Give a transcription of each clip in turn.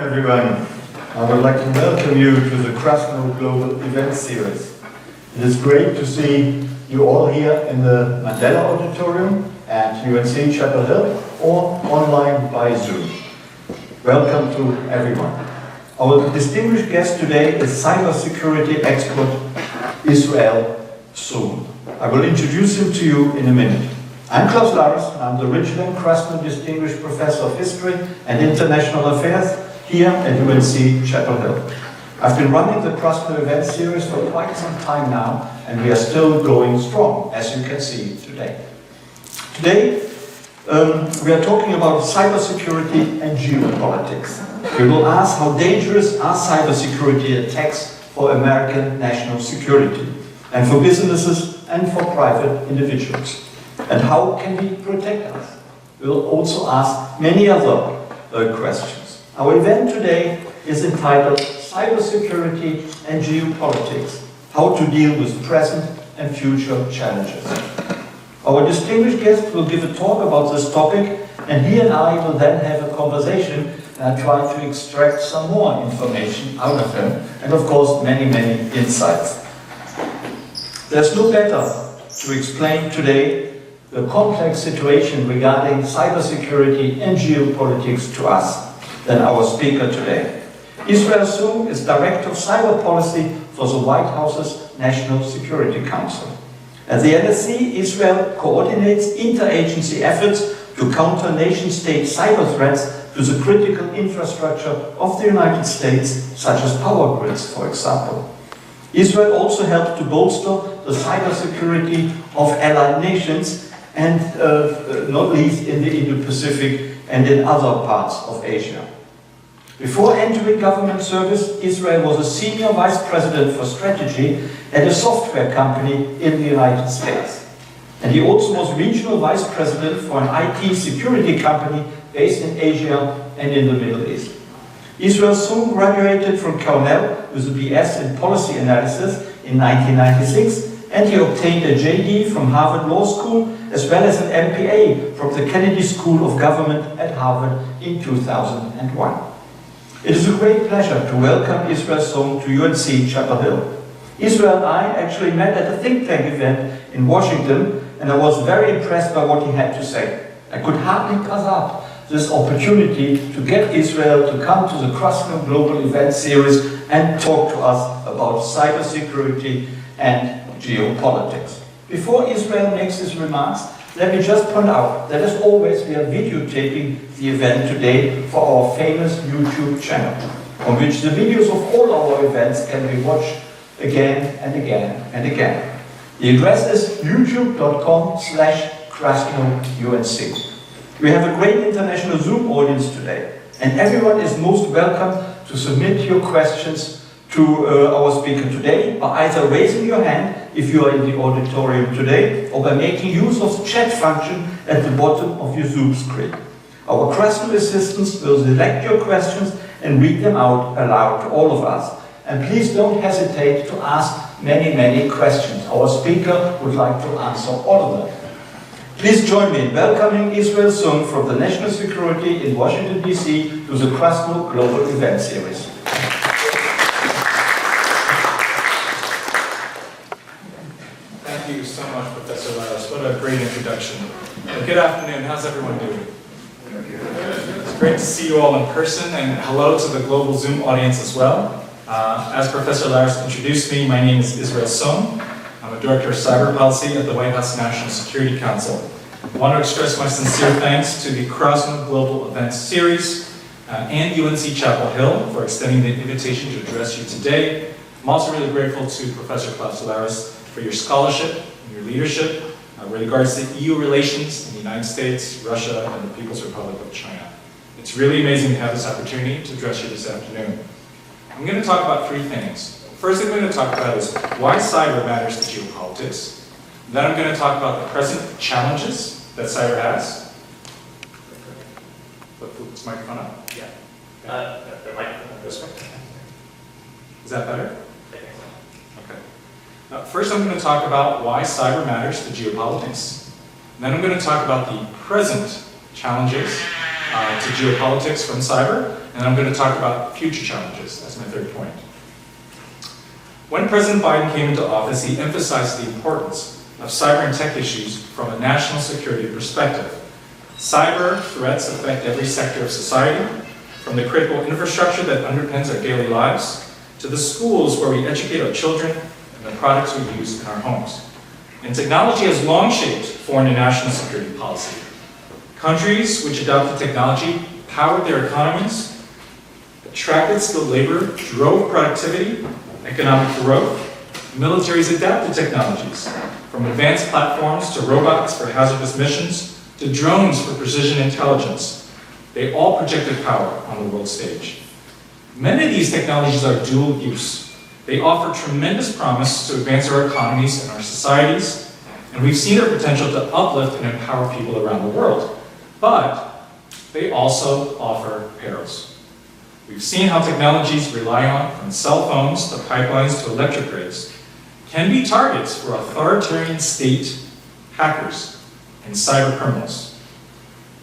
everyone. I would like to welcome you to the Krasno Global Event Series. It is great to see you all here in the Mandela Auditorium at UNC-Chapel or online by Zoom. Welcome to everyone. Our distinguished guest today is cybersecurity expert Israel Soong. I will introduce him to you in a minute. I'm Klaus Laris, and I'm the Richard M. Krasno Distinguished Professor of History and International Affairs here at UNC-Chapel. I've been running the Krasno event series for quite some time now, and we are still going strong, as you can see today. Today, we are talking about cybersecurity and geopolitics. We will ask how dangerous are cybersecurity attacks for American national security, and for businesses and for private individuals. And how can we protect us? We will also ask many other questions. Our event today is entitled Cybersecurity and Geopolitics, How to Deal with Present and Future Challenges. Our distinguished guest will give a talk about this topic, and he and I will then have a conversation and try to extract some more information out of him, and of course many insights. There's no better to explain today the complex situation regarding cybersecurity and geopolitics to us than our speaker today. Israel Soong is Director of Cyber Policy for the White House's National Security Council. At the NSC, Israel coordinates interagency efforts to counter nation-state cyber threats to the critical infrastructure of the United States, such as power grids, for example. Israel also helped to bolster the cybersecurity of allied nations, and not least in the Indo-Pacific and in other parts of Asia. Before entering government service, Israel was a senior vice president for strategy at a software company in the United States. And he also was regional vice president for an IT security company based in Asia and in the Middle East. Israel Soong graduated from Cornell with a BS in policy analysis in 1996, and he obtained a JD from Harvard Law School, as well as an MPA from the Kennedy School of Government at Harvard in 2001. It is a great pleasure to welcome Israel Soong to UNC-Chapel. Israel and I actually met at a think tank event in Washington, and I was very impressed by what he had to say. I could hardly pass up this opportunity to get Israel to come to the Krasno Global Event Series and talk to us about cybersecurity and geopolitics. Before Israel makes his remarks, let me just point out that as always we are videotaping the event today for our famous YouTube channel, on which the videos of all our events can be watched again and again and again. The address is youtube.com/KrasnoUNC. We have a great international Zoom audience today, and everyone is most welcome to submit your questions to our speaker today by either raising your hand if you are in the auditorium today, or by making use of the chat function at the bottom of your Zoom screen. Our Krasno assistants will select your questions and read them out aloud to all of us. And please don't hesitate to ask many questions. Our speaker would like to answer all of them. Please join me in welcoming Israel Soong from the National Security in Washington, D.C. to the Krasno Global Event Series. Thank you so much, Professor Laris. What a great introduction. Good afternoon. How's everyone doing? It's great to see you all in person, and hello to the global Zoom audience as well. As Professor Laris introduced me, my name is Israel Soong. I'm a Director of Cyber Policy at the White House National Security Council. I want to express my sincere thanks to the Krasno Global Events Series and UNC-Chapel Hill for extending the invitation to address you today. I'm also really grateful to Professor Klaus Laris for your scholarship and your leadership with regards to EU relations in the United States, Russia, and the People's Republic of China. It's really amazing to have this opportunity to address you this afternoon. I'm going to talk about three things. First thing I'm going to talk about is why cyber matters to geopolitics. Then I'm going to talk about the present challenges that cyber has. Put this microphone up? Yeah. The microphone. This one? Is that better? Okay. First I'm going to talk about why cyber matters to geopolitics. Then I'm going to talk about the present challenges to geopolitics from cyber. and I'm going to talk about future challenges. That's my third point. When President Biden came into office, he emphasized the importance of cyber and tech issues from a national security perspective. Cyber threats affect every sector of society, from the critical infrastructure that underpins our daily lives, to the schools where we educate our children and the products we use in our homes. And technology has long shaped foreign and national security policy. Countries which adopted technology powered their economies, attracted skilled labor, drove productivity, economic growth. Militaries adapted technologies, from advanced platforms to robots for hazardous missions, to drones for precision intelligence. They all projected power on the world stage. Many of these technologies are dual use. They offer tremendous promise to advance our economies and our societies, and we've seen their potential to uplift and empower people around the world. But they also offer perils. We've seen how technologies rely on, from cell phones to pipelines to electric grids, can be targets for authoritarian state hackers and cyber criminals.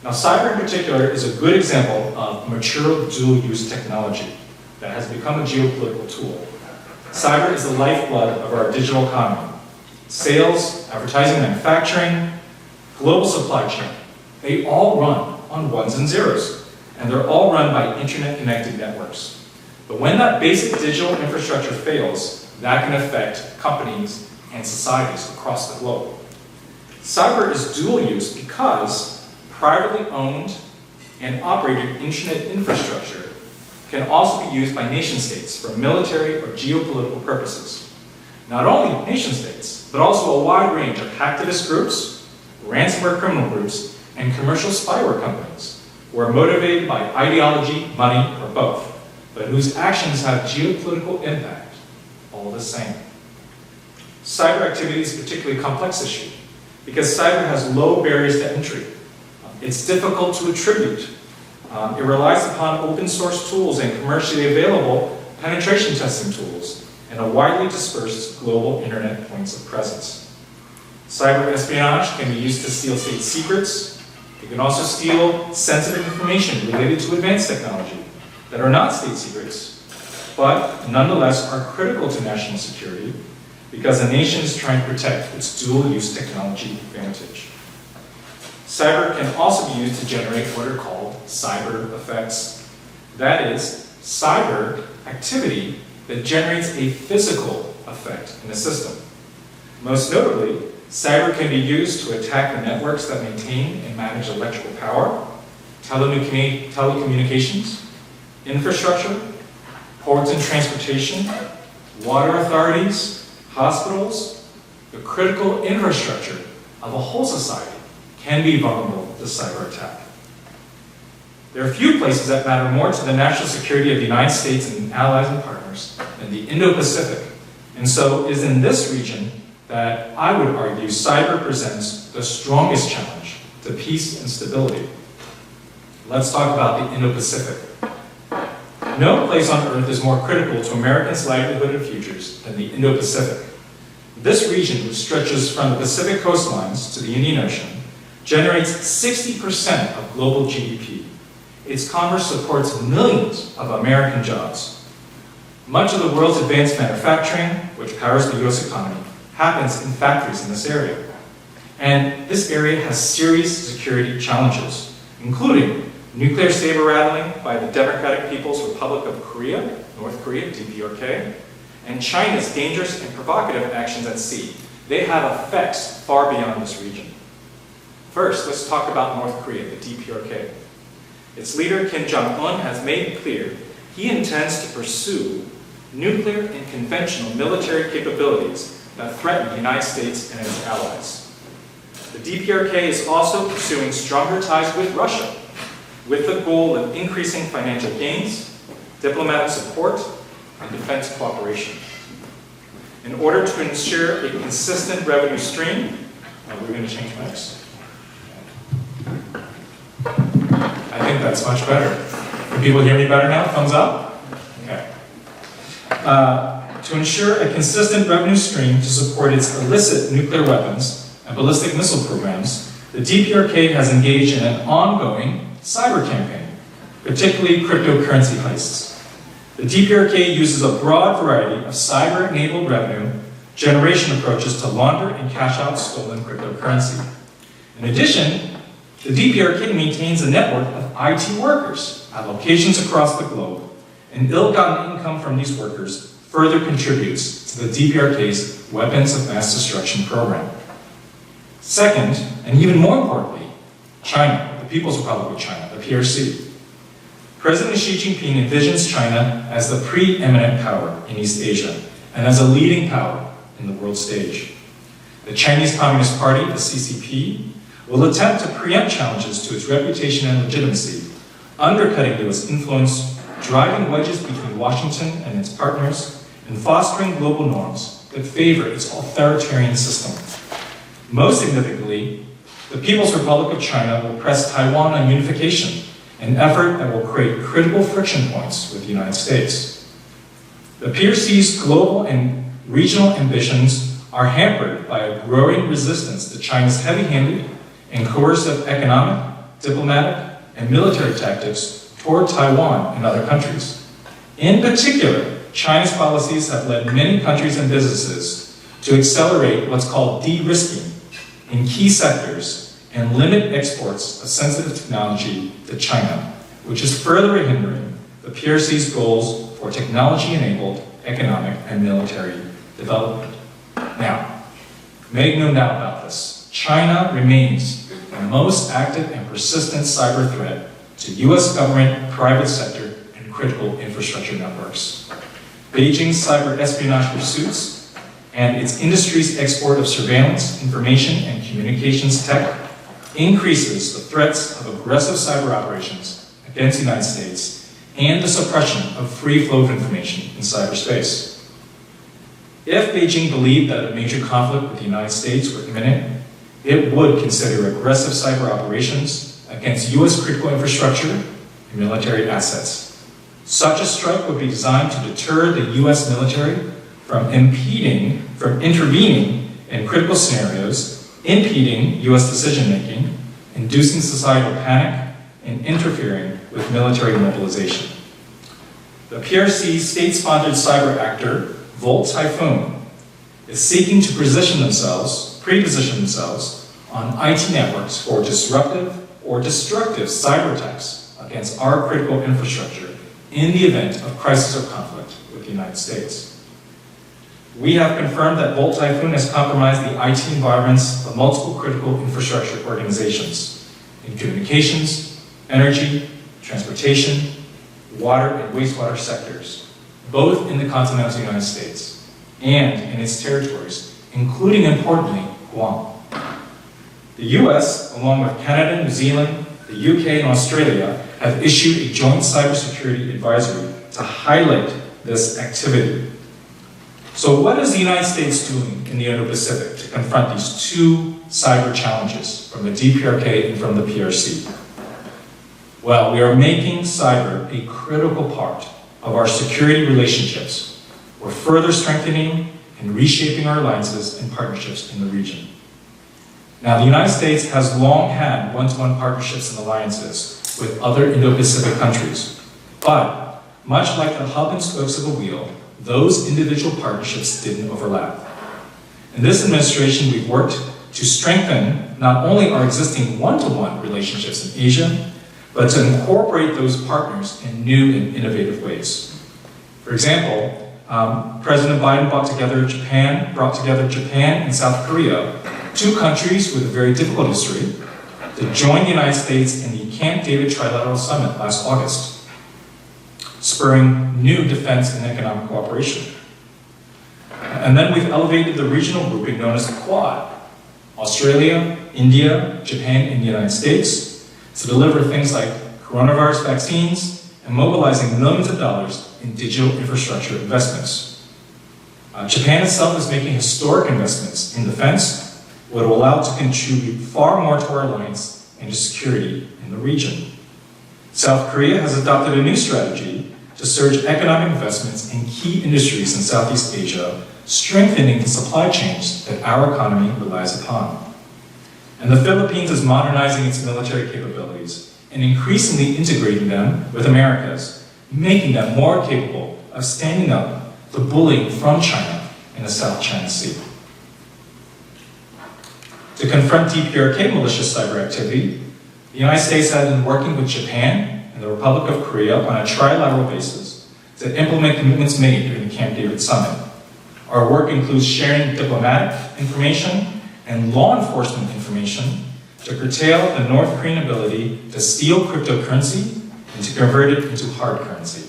Now, cyber in particular is a good example of mature dual-use technology that has become a geopolitical tool. Cyber is the lifeblood of our digital economy. Sales, advertising, manufacturing, global supply chain, they all run on ones and zeros, and they're all run by internet-connected networks. But when that basic digital infrastructure fails, that can affect companies and societies across the globe. Cyber is dual use because privately owned and operated internet infrastructure can also be used by nation states for military or geopolitical purposes. Not only nation states, but also a wide range of hacktivist groups, ransomware criminal groups, and commercial spyware companies who are motivated by ideology, money, or both, but whose actions have geopolitical impact all the same. Cyber activity is a particularly complex issue because cyber has low barriers to entry. It's difficult to attribute. It relies upon open source tools and commercially available penetration testing tools and a widely dispersed global internet points of presence. Cyber espionage can be used to steal state secrets. It can also steal sensitive information related to advanced technology that are not state secrets, but nonetheless are critical to national security because a nation is trying to protect its dual-use technology advantage. Cyber can also be used to generate what are called cyber effects. That is, cyber activity that generates a physical effect in a system. Most notably, cyber can be used to attack the networks that maintain and manage electrical power, telecommunications, infrastructure, ports and transportation, water authorities, hospitals. The critical infrastructure of a whole society can be vulnerable to cyber attack. There are few places that matter more to the national security of the United States and allies and partners than the Indo-Pacific. And so it is in this region that I would argue cyber presents the strongest challenge to peace and stability. Let's talk about the Indo-Pacific. No place on earth is more critical to Americans' livelihood and futures than the Indo-Pacific. This region, which stretches from the Pacific coastlines to the Indian Ocean, generates 60% of global GDP. Its commerce supports millions of American jobs. Much of the world's advanced manufacturing, which powers the US economy, happens in factories in this area. And this area has serious security challenges, including nuclear saber rattling by the Democratic People's Republic of Korea, North Korea, DPRK, and China's dangerous and provocative actions at sea. They have effects far beyond this region. First, let's talk about North Korea, the DPRK. Its leader, Kim Jong-un, has made clear he intends to pursue nuclear and conventional military capabilities that threaten the United States and its allies. The DPRK is also pursuing stronger ties with Russia, with the goal of increasing financial gains, diplomatic support, and defense cooperation. In order to ensure a consistent revenue stream, we're going to change mics. I think that's much better. Can people hear me better now? Thumbs up? Okay. To ensure a consistent revenue stream to support its illicit nuclear weapons and ballistic missile programs, the DPRK has engaged in an ongoing cyber campaign. particularly cryptocurrency heists. The DPRK uses a broad variety of cyber-enabled revenue generation approaches to launder and cash out stolen cryptocurrency. In addition, the DPRK maintains a network of IT workers at locations across the globe, and ill-gotten income from these workers further contributes to the DPRK's Weapons of Mass Destruction program. Second, and even more importantly, China, the People's Republic of China, the PRC. President Xi Jinping envisions China as the preeminent power in East Asia and as a leading power in the world stage. The Chinese Communist Party, the CCP, will attempt to preempt challenges to its reputation and legitimacy, undercutting U.S. influence, driving wedges between Washington and its partners, and fostering global norms that favor its authoritarian system. Most significantly, the People's Republic of China will press Taiwan on unification, an effort that will create critical friction points with the United States. The PRC's global and regional ambitions are hampered by a growing resistance to China's heavy-handed and coercive economic, diplomatic, and military tactics toward Taiwan and other countries. In particular, China's policies have led many countries and businesses to accelerate what's called de-risking in key sectors and limit exports of sensitive technology to China, which is further hindering the PRC's goals for technology-enabled economic and military development. Now, make no doubt about this, China remains the most active and persistent cyber threat to US government, private sector, and critical infrastructure networks. Beijing's cyber espionage pursuits and its industry's export of surveillance, information, and communications tech increases the threats of aggressive cyber operations against the United States and the suppression of free flow of information in cyberspace. If Beijing believed that a major conflict with the United States were imminent, it would consider aggressive cyber operations against US critical infrastructure and military assets. Such a strike would be designed to deter the US military from intervening in critical scenarios, impeding US decision-making, inducing societal panic, and interfering with military mobilization. The PRC's state-sponsored cyber actor, Volt Typhoon, is seeking to pre-position themselves on IT networks for disruptive or destructive cyber attacks against our critical infrastructure in the event of crisis or conflict with the United States. We have confirmed that Volt Typhoon has compromised the IT environments of multiple critical infrastructure organizations in communications, energy, transportation, water and wastewater sectors, both in the continental United States and in its territories, including, importantly, Guam. The US, along with Canada, New Zealand, the UK, and Australia, have issued a joint cybersecurity advisory to highlight this activity. So what is the United States doing in the Indo-Pacific to confront these two cyber challenges from the DPRK and from the PRC? Well, we are making cyber a critical part of our security relationships. We're further strengthening and reshaping our alliances and partnerships in the region. Now, the United States has long had one-to-one partnerships and alliances with other Indo-Pacific countries. But, much like the hub and spokes of a wheel, those individual partnerships didn't overlap. In this administration, we've worked to strengthen not only our existing one-to-one relationships in Asia, but to incorporate those partners in new and innovative ways. For example, President Biden brought together Japan and South Korea, two countries with a very difficult history, to join the United States in the Camp David Trilateral Summit last August, spurring new defense and economic cooperation. And then we've elevated the regional grouping known as the Quad, Australia, India, Japan, and the United States, to deliver things like coronavirus vaccines and mobilizing millions of dollars in digital infrastructure investments. Japan itself is making historic investments in defense, what will allow it to contribute far more to our alliance and to security in the region. South Korea has adopted a new strategy to surge economic investments in key industries in Southeast Asia, strengthening the supply chains that our economy relies upon. And the Philippines is modernizing its military capabilities and increasingly integrating them with America's, making them more capable of standing up to bullying from China in the South China Sea. To confront DPRK malicious cyber activity, the United States has been working with Japan and the Republic of Korea on a trilateral basis to implement commitments made during the Camp David Summit. Our work includes sharing diplomatic information and law enforcement information to curtail the North Korean ability to steal cryptocurrency and to convert it into hard currency.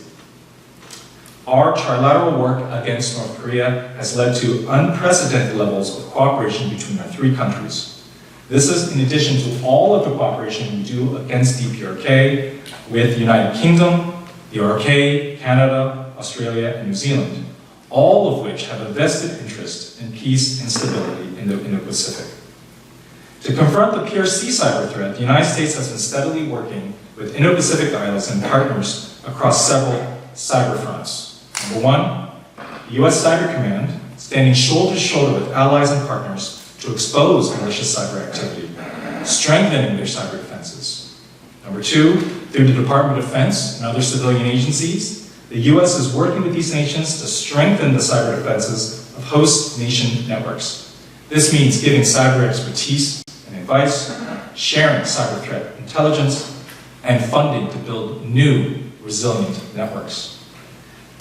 Our trilateral work against North Korea has led to unprecedented levels of cooperation between our three countries. This is in addition to all of the cooperation we do against DPRK with the United Kingdom, the RK, Canada, Australia, and New Zealand, all of which have a vested interest in peace and stability in the Indo-Pacific. To confront the PRC cyber threat, the United States has been steadily working with Indo-Pacific allies and partners across several cyber fronts. Number one, the U.S. Cyber Command, standing shoulder to shoulder with allies and partners to expose malicious cyber activity, strengthening their cyber defenses. Number two, through the Department of Defense and other civilian agencies, the U.S. is working with these nations to strengthen the cyber defenses of host nation networks. This means giving cyber expertise and advice, sharing cyber threat intelligence, and funding to build new, resilient networks.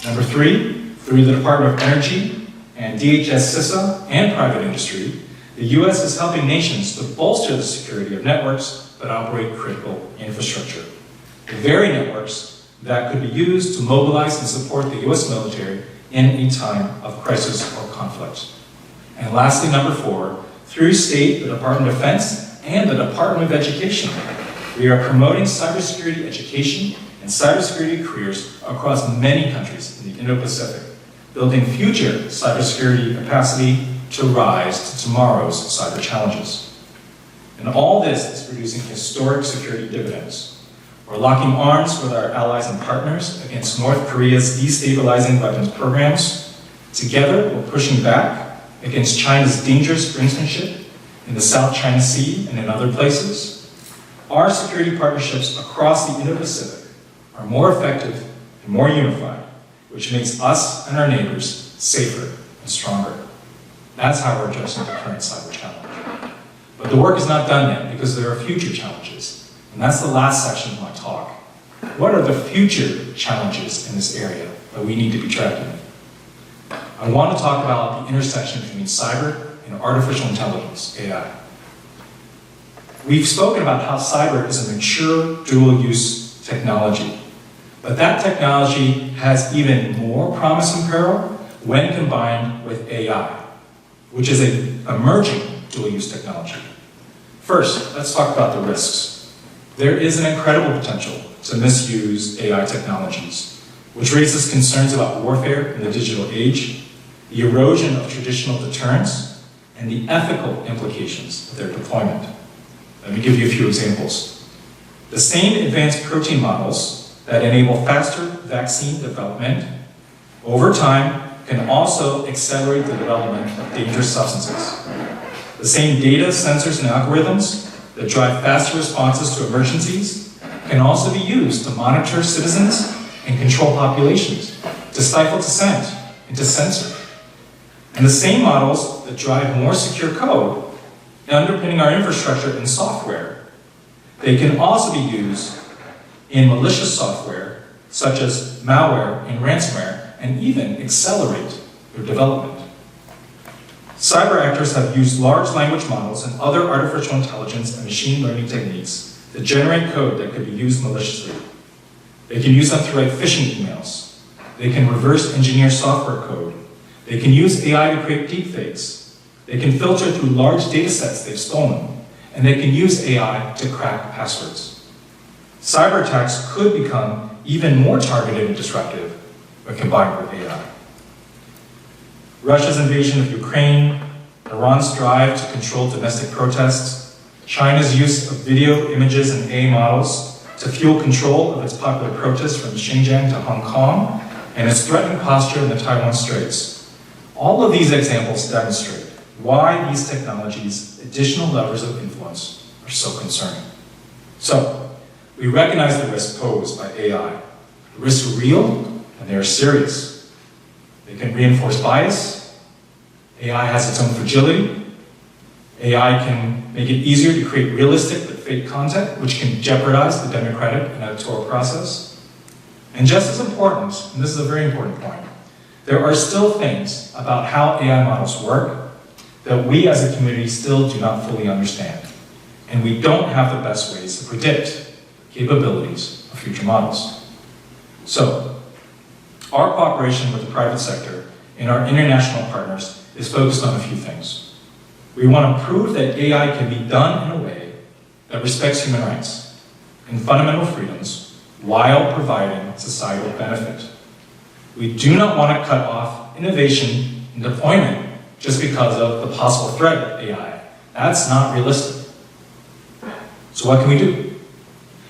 Number three, through the Department of Energy and DHS CISA and private industry, the U.S. is helping nations to bolster the security of networks that operate critical infrastructure. The very networks that could be used to mobilize and support the U.S. military in a time of crisis or conflict. And lastly, number four, through state, the Department of Defense, and the Department of Education, we are promoting cybersecurity education and cybersecurity careers across many countries in the Indo-Pacific, building future cybersecurity capacity to rise to tomorrow's cyber challenges. And all this is producing historic security dividends. We're locking arms with our allies and partners against North Korea's destabilizing weapons programs. Together, we're pushing back against China's dangerous brinksmanship in the South China Sea and in other places. Our security partnerships across the Indo-Pacific are more effective and more unified, which makes us and our neighbors safer and stronger. That's how we're addressing the current cyber challenge. But the work is not done yet because there are future challenges. And that's the last section of my talk. What are the future challenges in this area that we need to be tracking? I want to talk about the intersection between cyber and artificial intelligence, AI. We've spoken about how cyber is a mature dual-use technology. But that technology has even more promise and peril when combined with AI, which is an emerging dual-use technology. First, let's talk about the risks. There is an incredible potential to misuse AI technologies, which raises concerns about warfare in the digital age, the erosion of traditional deterrence, and the ethical implications of their deployment. Let me give you a few examples. The same advanced protein models that enable faster vaccine development, over time, can also accelerate the development of dangerous substances. The same data, sensors, and algorithms that drive faster responses to emergencies can also be used to monitor citizens and control populations, to stifle dissent, and to censor. And the same models that drive more secure code, underpinning our infrastructure and software, they can also be used in malicious software, such as malware and ransomware, and even accelerate their development. Cyber actors have used large language models and other artificial intelligence and machine learning techniques to generate code that could be used maliciously. They can use them to write phishing emails. They can reverse engineer software code. They can use AI to create deepfakes. They can filter through large data sets they've stolen. And they can use AI to crack passwords. Cyber attacks could become even more targeted and disruptive when combined with AI. Russia's invasion of Ukraine, Iran's drive to control domestic protests, China's use of video, images, and AI models to fuel control of its popular protests from Xinjiang to Hong Kong, and its threatening posture in the Taiwan Straits. All of these examples demonstrate why these technologies' additional levers of influence are so concerning. So, We recognize the risks posed by AI. The risks are real and they are serious. They can reinforce bias. AI has its own fragility. AI can make it easier to create realistic but fake content, which can jeopardize the democratic and editorial process. And just as important, and this is a very important point, there are still things about how AI models work that we as a community still do not fully understand. And we don't have the best ways to predict the capabilities of future models. So, our cooperation with the private sector and our international partners is focused on a few things. We want to prove that AI can be done in a way that respects human rights and fundamental freedoms while providing societal benefit. We do not want to cut off innovation and deployment just because of the possible threat of AI. That's not realistic. So what can we do?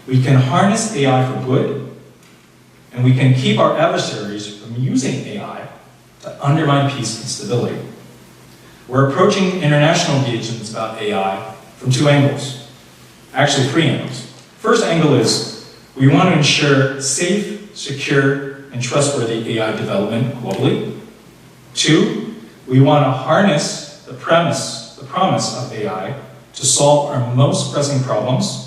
We can harness AI for good, and we can keep our adversaries from using AI to undermine peace and stability. We're approaching international engagements about AI from two angles. Actually, three angles. First angle is we want to ensure safe, secure, and trustworthy AI development globally. Two, we want to harness the promise of AI to solve our most pressing problems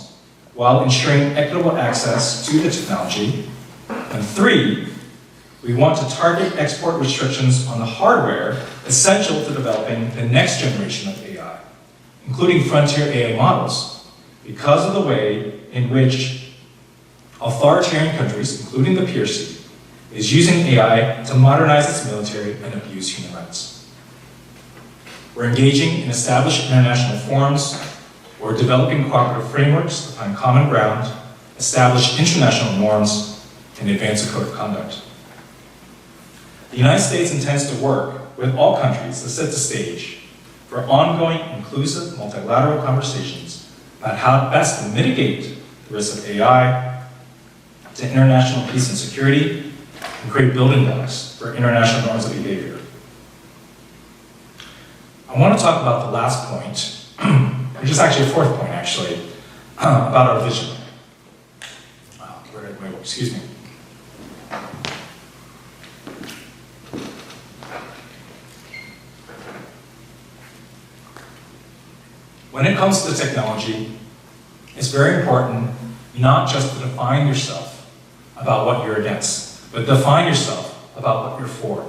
while ensuring equitable access to the technology. And three, we want to target export restrictions on the hardware essential to developing the next generation of AI, including frontier AI models, because of the way in which authoritarian countries, including the PRC, is using AI to modernize its military and abuse human rights. We're engaging in established international forums. We're developing cooperative frameworks to find common ground, establish international norms, and advance a code of conduct. The United States intends to work with all countries to set the stage for ongoing, inclusive, multilateral conversations about how best to mitigate the risks of AI to international peace and security, and create building blocks for international norms of behavior. I want to talk about the last point, which is actually a fourth point, actually, about our vision. Excuse me. When it comes to technology, it's very important not just to define yourself about what you're against, but define yourself about what you're for.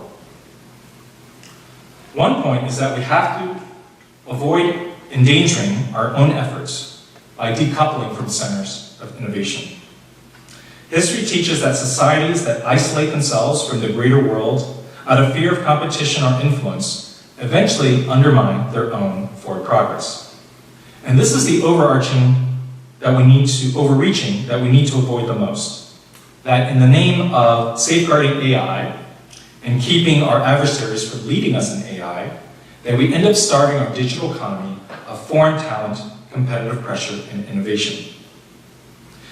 One point is that we have to avoid endangering our own efforts by decoupling from centers of innovation. History teaches that societies that isolate themselves from the greater world out of fear of competition or influence eventually undermine their own forward progress. And this is the overreaching that we need to avoid the most. That in the name of safeguarding AI and keeping our adversaries from leading us in AI, that we end up starving our digital economy of foreign talent, competitive pressure, and innovation.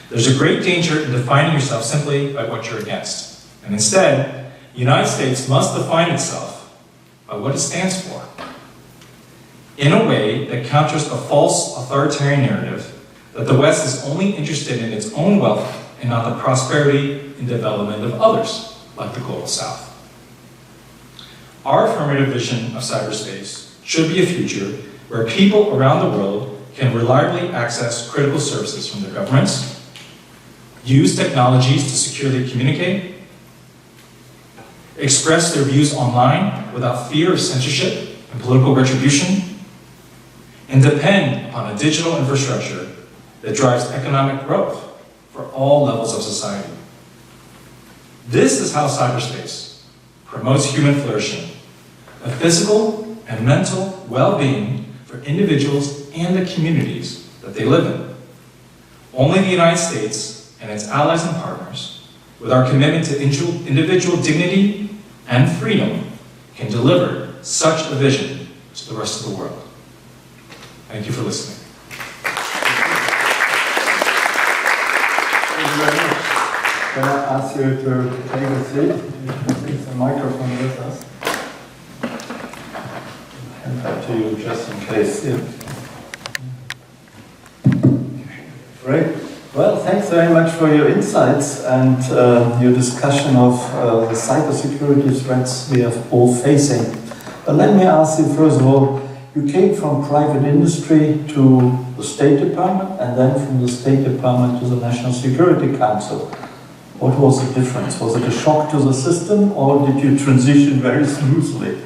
There's a great danger in defining yourself simply by what you're against. And instead, the United States must define itself by what it stands for, in a way that counters a false authoritarian narrative that the West is only interested in its own wealth and not the prosperity and development of others, like the Global South. Our affirmative vision of cyberspace should be a future where people around the world can reliably access critical services from their governments, use technologies to securely communicate, express their views online without fear of censorship and political retribution, and depend upon a digital infrastructure that drives economic growth for all levels of society. This is how cyberspace promotes human flourishing, a physical and mental well-being for individuals and the communities that they live in. Only the United States and its allies and partners, with our commitment to individual dignity and freedom, can deliver such a vision to the rest of the world. Thank you for listening. Thank you very much. Can I ask you to take a seat? There's a microphone with us. Hand that to you just in case. Great. Well, thanks very much for your insights and your discussion of the cybersecurity threats we are all facing. But let me ask you, first of all, you came from private industry to the State Department and then from the State Department to the National Security Council. What was the difference? Was it a shock to the system or did you transition very smoothly?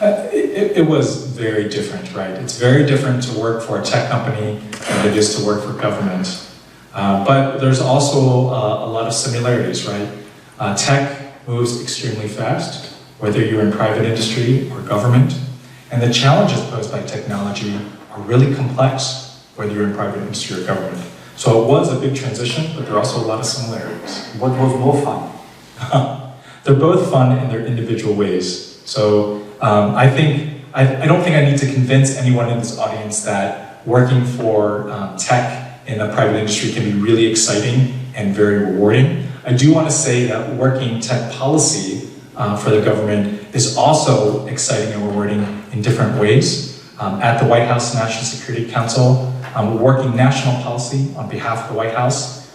It was very different, right? It's very different to work for a tech company than it is to work for government. But there's also a lot of similarities, right? Tech moves extremely fast, whether you're in private industry or government. And the challenges posed by technology are really complex, whether you're in private industry or government. So it was a big transition, but there are also a lot of similarities. What was more fun? They're both fun in their individual ways. So I don't think I need to convince anyone in this audience that working for tech in a private industry can be really exciting and very rewarding. I do want to say that working tech policy for the government is also exciting and rewarding in different ways. At the White House National Security Council, we're working national policy on behalf of the White House,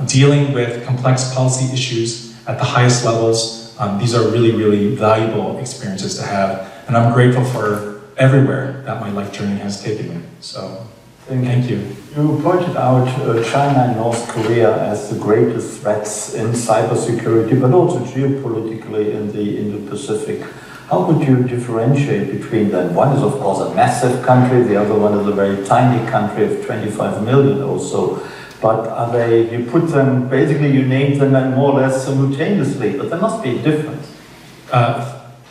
dealing with complex policy issues at the highest levels. These are really, really valuable experiences to have, and I'm grateful for everywhere that my life journey has taken me. So, thank you. You pointed out China and North Korea as the greatest threats in cybersecurity, but also geopolitically in the Indo-Pacific. How would you differentiate between them? One is, of course, a massive country, the other one is a very tiny country of 25 million or so. But are they, you put them, basically you name them more or less simultaneously, but there must be a difference.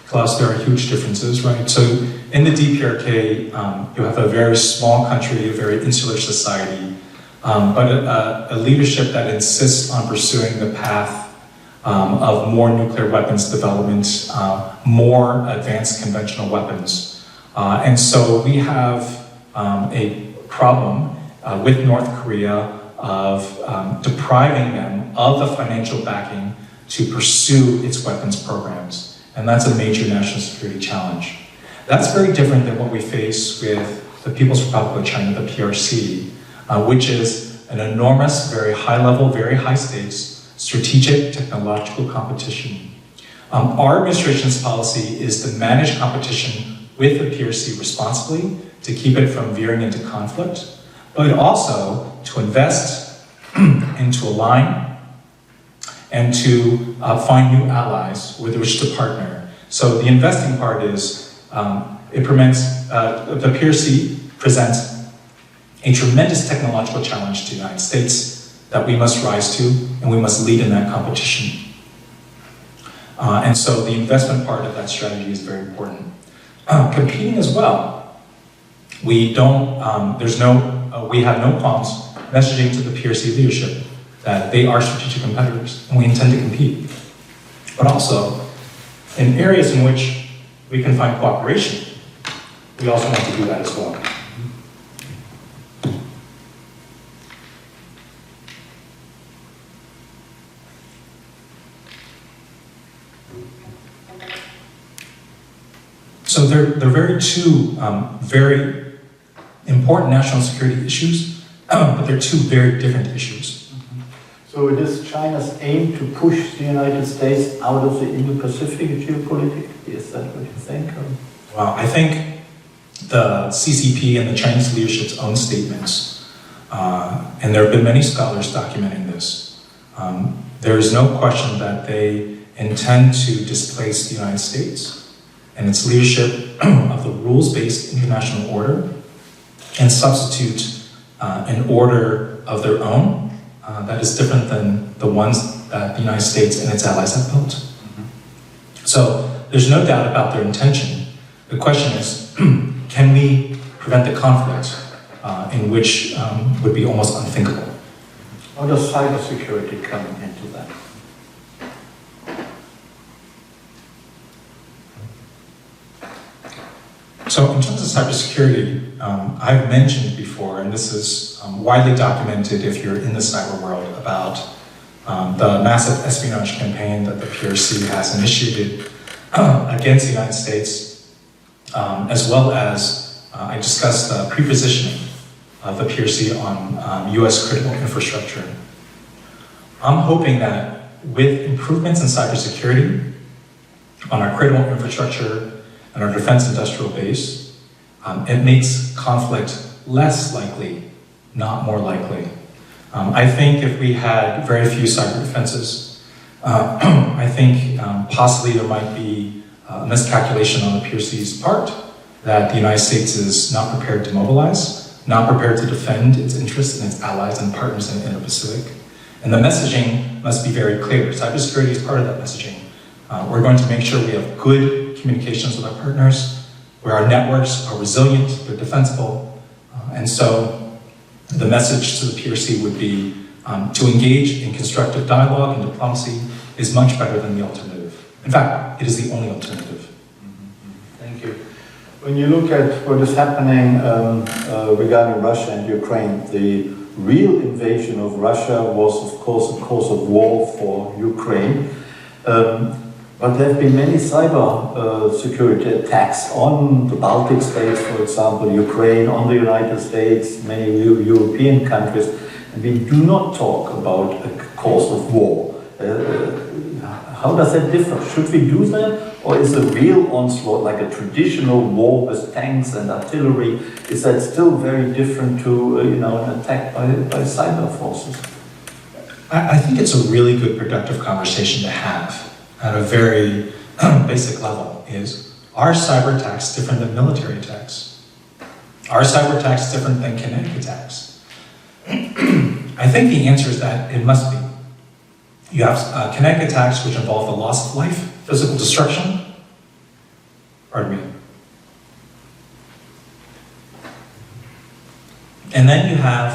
Klaus, there are huge differences, right? So in the DPRK, you have a very small country, a very insular society, but a leadership that insists on pursuing the path of more nuclear weapons development, more advanced conventional weapons. And so we have a problem with North Korea of depriving them of the financial backing to pursue its weapons programs. And that's a major national security challenge. That's very different than what we face with the People's Republic of China, the PRC, which is an enormous, very high level, very high stakes, strategic technological competition. Our administration's policy is to manage competition with the PRC responsibly, to keep it from veering into conflict, but also to invest and to align and to find new allies with which to partner. So the investing part is, the PRC presents a tremendous technological challenge to the United States that we must rise to, and we must lead in that competition. And so the investment part of that strategy is very important. Competing as well, we have no qualms messaging to the PRC leadership that they are strategic competitors and we intend to compete. But also, in areas in which we can find cooperation, we also want to do that as well. So they're two very important national security issues, but they're two very different issues. So it is China's aim to push the United States out of the Indo-Pacific geopolitically? Is that what you think? Well, I think the CCP and the Chinese leadership's own statements, and there have been many scholars documenting this, there is no question that they intend to displace the United States and its leadership of the rules-based international order and substitute an order of their own that is different than the ones that the United States and its allies have built. So there's no doubt about their intention. The question is, can we prevent the conflict in which would be almost unthinkable? How does cybersecurity come into that? So in terms of cybersecurity, I've mentioned before, and this is widely documented if you're in the cyber world, about the massive espionage campaign that the PRC has initiated against the United States, as well as I discussed the pre-positioning of the PRC on US critical infrastructure. I'm hoping that with improvements in cybersecurity on our critical infrastructure and our defense industrial base, it makes conflict less likely, not more likely. I think if we had very few cyber defenses, I think possibly there might be a miscalculation on the PRC's part that the United States is not prepared to mobilize, not prepared to defend its interests and its allies and partners in the Indo-Pacific. And the messaging must be very clear. Cybersecurity is part of that messaging. We're going to make sure we have good communications with our partners, where our networks are resilient, they're defensible. And so the message to the PRC would be to engage in constructive dialogue and diplomacy is much better than the alternative. In fact, it is the only alternative. Thank you. When you look at what is happening regarding Russia and Ukraine, the real invasion of Russia was, of course, a cause of war for Ukraine. But there have been many cyber security attacks on the Baltic states, for example, Ukraine, on the United States, many European countries, and we do not talk about a cause of war. How does that differ? Should we do that? Or is a real onslaught, like a traditional war with tanks and artillery, is that still very different to an attack by cyber forces? I think it's a really good productive conversation to have at a very basic level. Is, are cyber attacks different than military attacks? Are cyber attacks different than kinetic attacks? I think the answer is that it must be. You have kinetic attacks which involve the loss of life, physical destruction. Pardon me. And then you have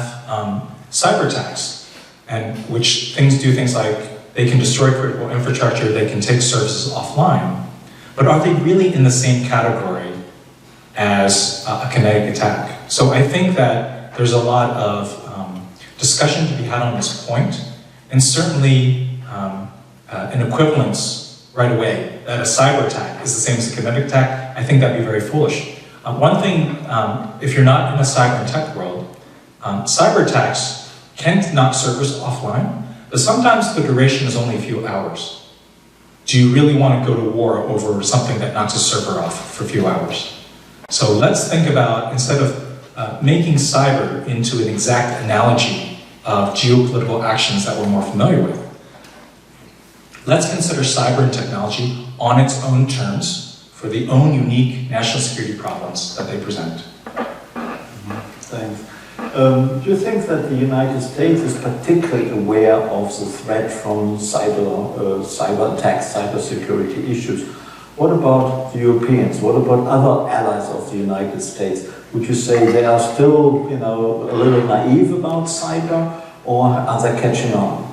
cyber attacks, and which do things like they can destroy critical infrastructure, they can take services offline. But are they really in the same category as a kinetic attack? So I think that there's a lot of discussion to be had on this point, and certainly an equivalence right away that a cyber attack is the same as a kinetic attack. I think that'd be very foolish. One thing, if you're not in the cyber and tech world, cyber attacks can knock servers offline, but sometimes the duration is only a few hours. Do you really want to go to war over something that knocks a server off for a few hours? So let's think about, instead of making cyber into an exact analogy of geopolitical actions that we're more familiar with, let's consider cyber and technology on its own terms for the own unique national security problems that they present. Thanks. Do you think that the United States is particularly aware of the threat from cyber attacks, cyber security issues? What about the Europeans? What about other allies of the United States? Would you say they are still, a little naive about cyber, or are they catching on?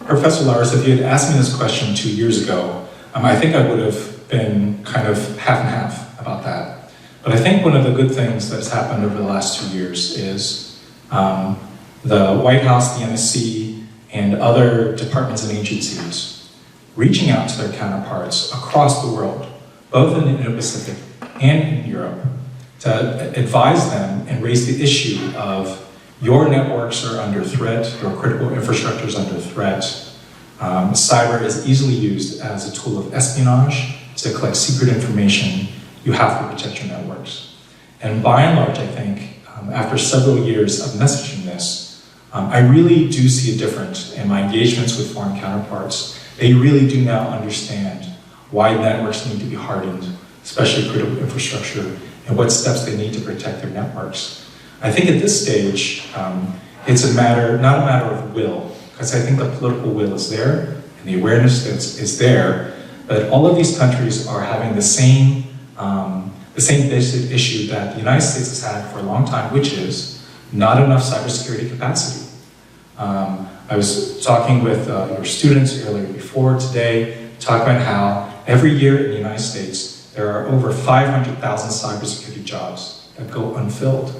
Professor Lars, if you had asked me this question 2 years ago, I think I would have been kind of half and half about that. But I think one of the good things that has happened over the last 2 years is the White House, the NSC, and other departments and agencies reaching out to their counterparts across the world, both in the Indo-Pacific and in Europe, to advise them and raise the issue of your networks are under threat, your critical infrastructure is under threat. Cyber is easily used as a tool of espionage to collect secret information. You have to protect your networks. And by and large, I think, after several years of messaging this, I really do see a difference in my engagements with foreign counterparts. They really do now understand why networks need to be hardened, especially critical infrastructure, and what steps they need to protect their networks. I think at this stage, it's not a matter of will, because I think the political will is there, and the awareness is there, but all of these countries are having the same basic issue that the United States has had for a long time, which is not enough cybersecurity capacity. I was talking with your students earlier before today, talking about how every year in the United States, there are over 500,000 cybersecurity jobs that go unfilled.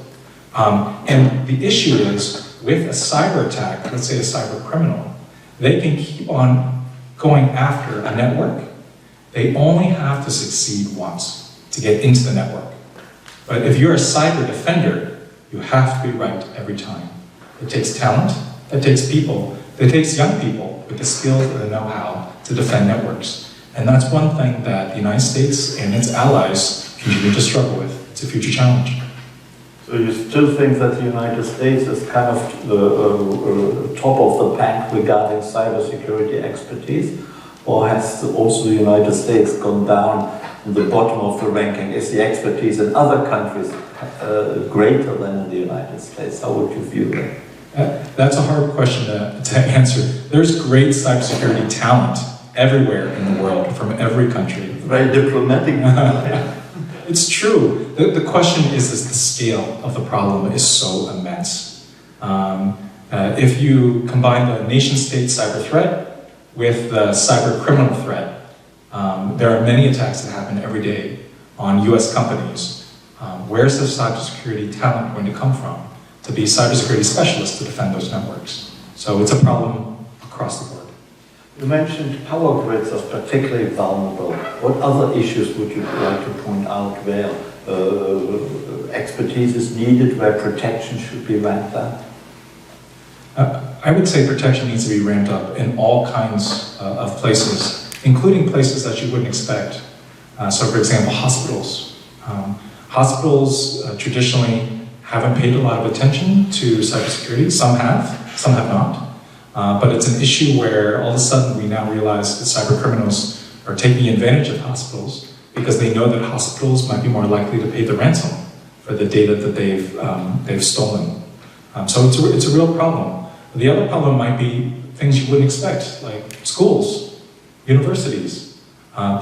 And the issue is, with a cyber attack, let's say a cyber criminal, they can keep on going after a network. They only have to succeed once to get into the network. But if you're a cyber defender, you have to be right every time. It takes talent, it takes people, It takes young people with the skills and the know-how to defend networks. And that's one thing that the United States and its allies continue to struggle with. It's a future challenge. So you still think that the United States is kind of the top of the pack regarding cybersecurity expertise? Or has also the United States gone down in the bottom of the ranking? Is the expertise in other countries greater than in the United States? How would you view that? That's a hard question to answer. There's great cybersecurity talent everywhere in the world, from every country. Very diplomatic. It's true. The question is the scale of the problem is so immense. If you combine the nation-state cyber threat with the cyber criminal threat, there are many attacks that happen every day on US companies. Where's the cybersecurity talent going to come from to be cybersecurity specialists to defend those networks? So it's a problem across the board. You mentioned power grids as particularly vulnerable. What other issues would you like to point out where expertise is needed, where protection should be ramped up? I would say protection needs to be ramped up in all kinds of places, including places that you wouldn't expect. So for example, hospitals. Hospitals traditionally haven't paid a lot of attention to cybersecurity. Some have not. But it's an issue where all of a sudden we now realize that cyber criminals are taking advantage of hospitals because they know that hospitals might be more likely to pay the ransom for the data that they've stolen. So it's a real problem. The other problem might be things you wouldn't expect, like schools, universities,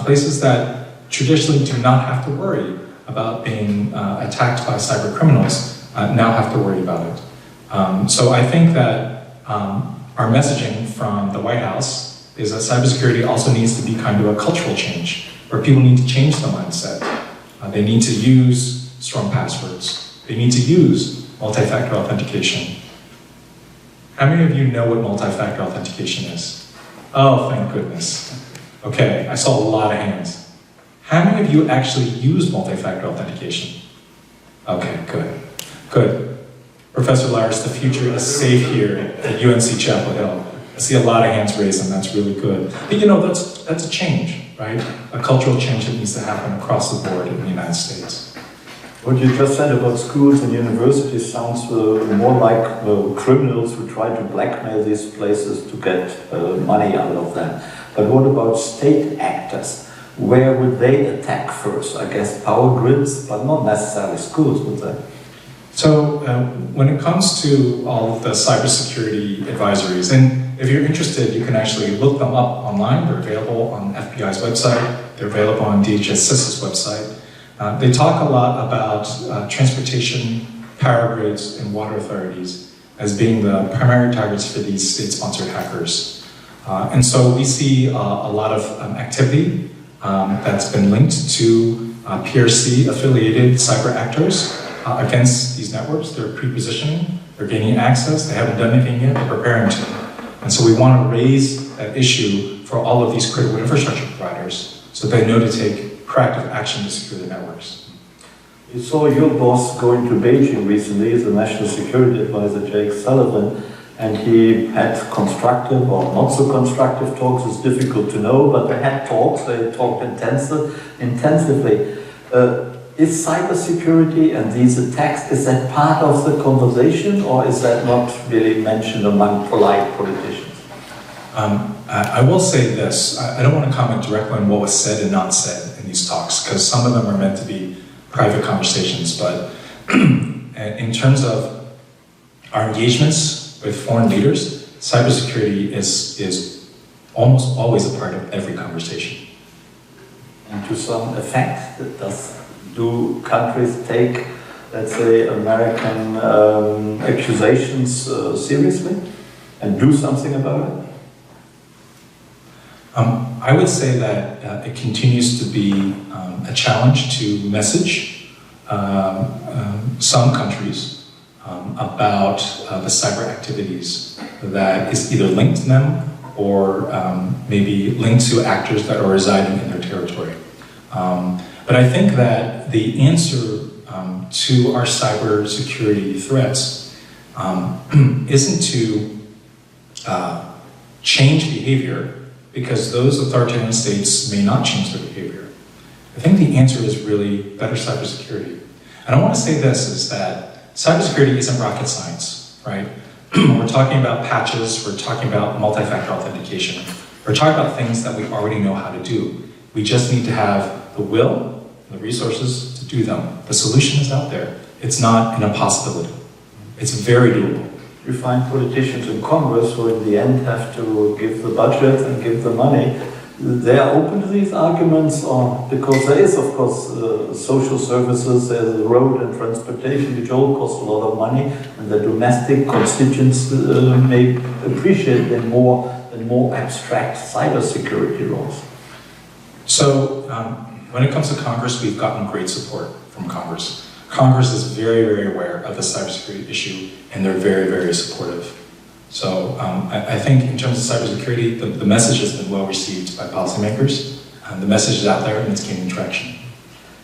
places that traditionally do not have to worry about being attacked by cyber criminals now have to worry about it. So I think that our messaging from the White House is that cybersecurity also needs to be kind of a cultural change, where people need to change the mindset. They need to use strong passwords. They need to use multi-factor authentication. How many of you know what multi-factor authentication is? Oh, thank goodness. Okay, I saw a lot of hands. How many of you actually use multi-factor authentication? Okay, good. Professor Lars, the future is safe here at UNC-Chapel Hill. I see a lot of hands raised, and that's really good. But you know, that's a change, right? A cultural change that needs to happen across the board in the United States. What you just said about schools and universities sounds more like criminals who try to blackmail these places to get money out of them. But what about state actors? Where would they attack first? I guess power grids, but not necessarily schools, would they? So when it comes to all of the cybersecurity advisories, and if you're interested, you can actually look them up online. They're available on FBI's website. They're available on DHS-CIS's website. They talk a lot about transportation, power grids, and water authorities as being the primary targets for these state-sponsored hackers. And so we see a lot of activity that's been linked to PRC-affiliated cyber actors against these networks. They're pre-positioning, they're gaining access, they haven't done anything yet, they're preparing to. And so we want to raise that issue for all of these critical infrastructure providers so they know to take proactive action to secure the networks. You saw your boss going to Beijing recently, the National Security Advisor Jake Sullivan, and he had constructive or not so constructive talks. It's difficult to know, but they had talks, they talked intensively. Is cybersecurity and these attacks, is that part of the conversation, or is that not really mentioned among polite politicians? I will say this, I don't want to comment directly on what was said and not said in these talks, because some of them are meant to be private conversations, but in terms of our engagements with foreign leaders, cybersecurity is almost always a part of every conversation. And to some effect, do countries take, let's say, American accusations seriously and do something about it? I would say that it continues to be a challenge to message some countries about the cyber activities that is either linked to them or maybe linked to actors that are residing in their territory. But I think that the answer to our cyber security threats isn't to change behavior because those authoritarian states may not change their behavior? I think the answer is really better cybersecurity. And I want to say this, is that cybersecurity isn't rocket science, right? We're talking about patches, we're talking about multi-factor authentication, we're talking about things that we already know how to do. We just need to have the will, the resources to do them. The solution is out there. It's not an impossibility. It's very doable. You find politicians in Congress who in the end have to give the budget and give the money. They are open to these arguments, or because there is, of course, social services, there's road and transportation, which all cost a lot of money, and the domestic constituents may appreciate them more than more abstract cybersecurity laws. So, when it comes to Congress, we've gotten great support from Congress. Congress is very, very aware of the cybersecurity issue, and they're very, very supportive. So I think in terms of cybersecurity, the message has been well received by policymakers. The message is out there and it's gaining traction.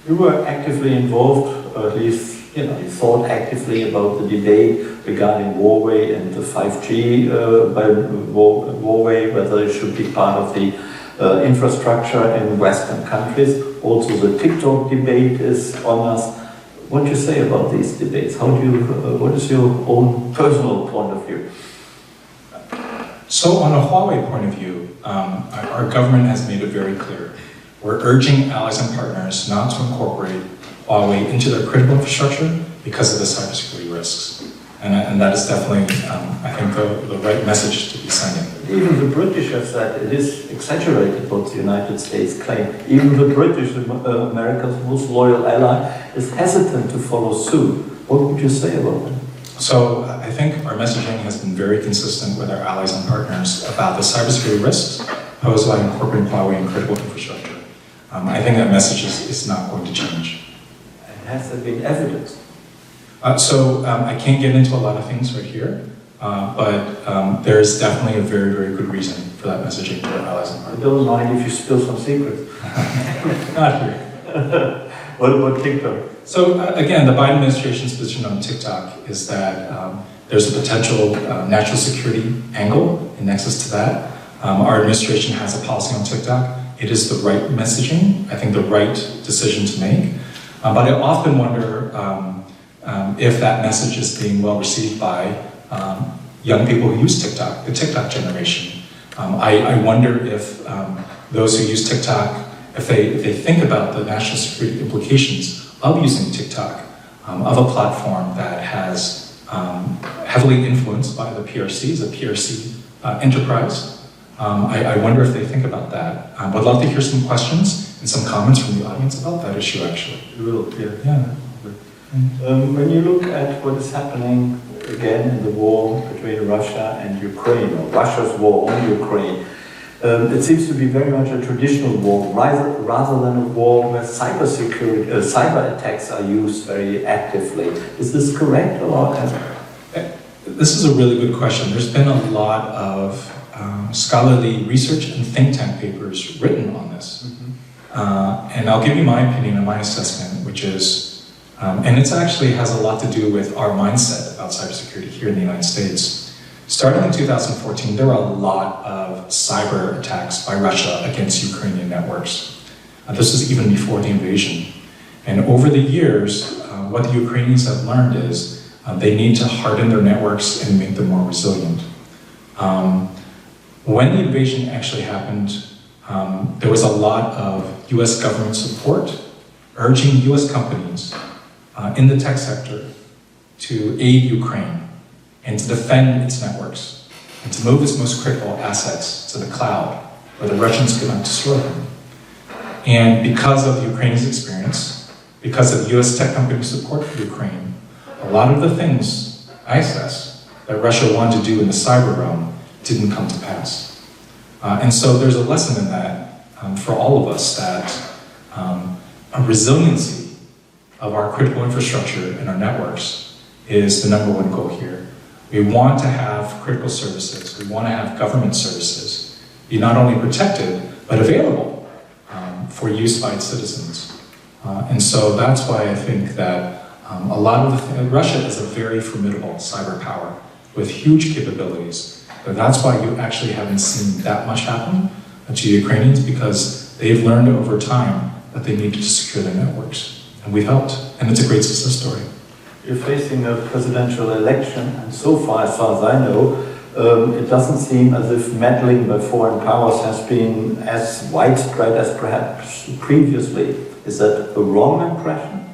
You were actively involved, or at least you thought actively about the debate regarding Huawei and the 5G by Huawei, whether it should be part of the infrastructure in Western countries. Also, the TikTok debate is on us. What do you say about these debates? How do you? What is your own personal point of view? So on a Huawei point of view, our government has made it very clear. We're urging allies and partners not to incorporate Huawei into their critical infrastructure because of the cybersecurity risks. And that is definitely, I think, the right message to be sending. Even the British have said it is exaggerated what the United States claim. Even the British, America's most loyal ally, is hesitant to follow suit. What would you say about that? So I think our messaging has been very consistent with our allies and partners about the cybersecurity risks posed by incorporating Huawei in critical infrastructure. I think that message is not going to change. And has there been evidence? I can't get into a lot of things right here, but there's definitely a very, very good reason for that messaging to our allies and I partners. don't mind if you spill some secrets. Not here. What about TikTok? So again, the Biden administration's position on TikTok is that there's a potential national security angle in nexus to that. Our administration has a policy on TikTok. It is the right messaging, I think the right decision to make. But I often wonder if that message is being well received by young people who use TikTok, the TikTok generation. I wonder if those who use TikTok, if they think about the national security implications of using TikTok, of a platform that has heavily influenced by the PRCs, the PRC enterprise. I wonder if they think about that. I'd love to hear some questions and some comments from the audience about that issue, actually. You will, yeah. Yeah. When you look at what is happening again in the war between Russia and Ukraine, or Russia's war on Ukraine, it seems to be very much a traditional war, rather than a war where cyber attacks are used very actively. Is this correct, or? This is a really good question. There's been a lot of scholarly research and think tank papers written on this. Mm-hmm. And I'll give you my opinion and my assessment, which is, and it actually has a lot to do with our mindset about cybersecurity here in the United States. Starting in 2014, there were a lot of cyber attacks by Russia against Ukrainian networks. This was even before the invasion. And over the years, what the Ukrainians have learned is they need to harden their networks and make them more resilient. When the invasion actually happened, there was a lot of US government support urging US companies in the tech sector to aid Ukraine and to defend its networks, and to move its most critical assets to the cloud, where the Russians could not destroy them. And because of the Ukrainians' experience, because of US tech company support for Ukraine, a lot of the things, I assess, that Russia wanted to do in the cyber realm didn't come to pass. And so there's a lesson in that for all of us, that a resiliency of our critical infrastructure and our networks is the number one goal here. We want to have critical services, we want to have government services be not only protected, but available for use by its citizens. And so that's why I think that a lot of Russia is a very formidable cyber power with huge capabilities, So that's why you actually haven't seen that much happen to Ukrainians, because they've learned over time that they need to secure their networks. And we've helped, and it's a great success story. You're facing a presidential election, and so far as I know, it doesn't seem as if meddling by foreign powers has been as widespread as perhaps previously. Is that a wrong impression?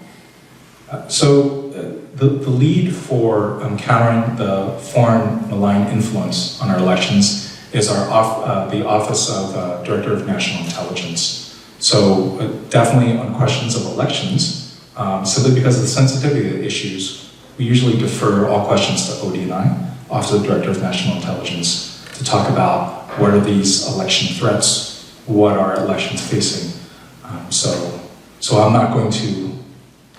The lead for countering the foreign malign influence on our elections is the Office of Director of National Intelligence. So definitely on questions of elections, simply because of the sensitivity of the issues, we usually defer all questions to ODNI, Office of Director of National Intelligence, to talk about what are these election threats, what are elections facing. So I'm not going to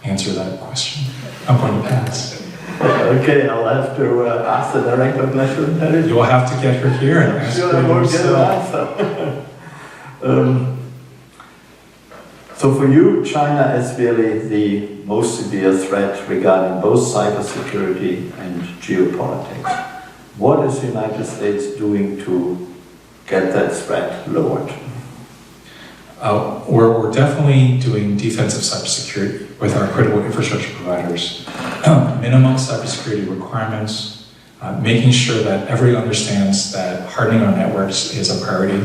answer that question. I'm going to pass. Okay, I'll have to ask the Director of National Intelligence. You'll have to get her here and ask Sure, her I won't get an answer. So for you, China is really the most severe threat regarding both cybersecurity and geopolitics. What is the United States doing to get that threat lowered? We're definitely doing defensive cybersecurity with our critical infrastructure providers. Minimum cybersecurity requirements, making sure that everyone understands that hardening our networks is a priority.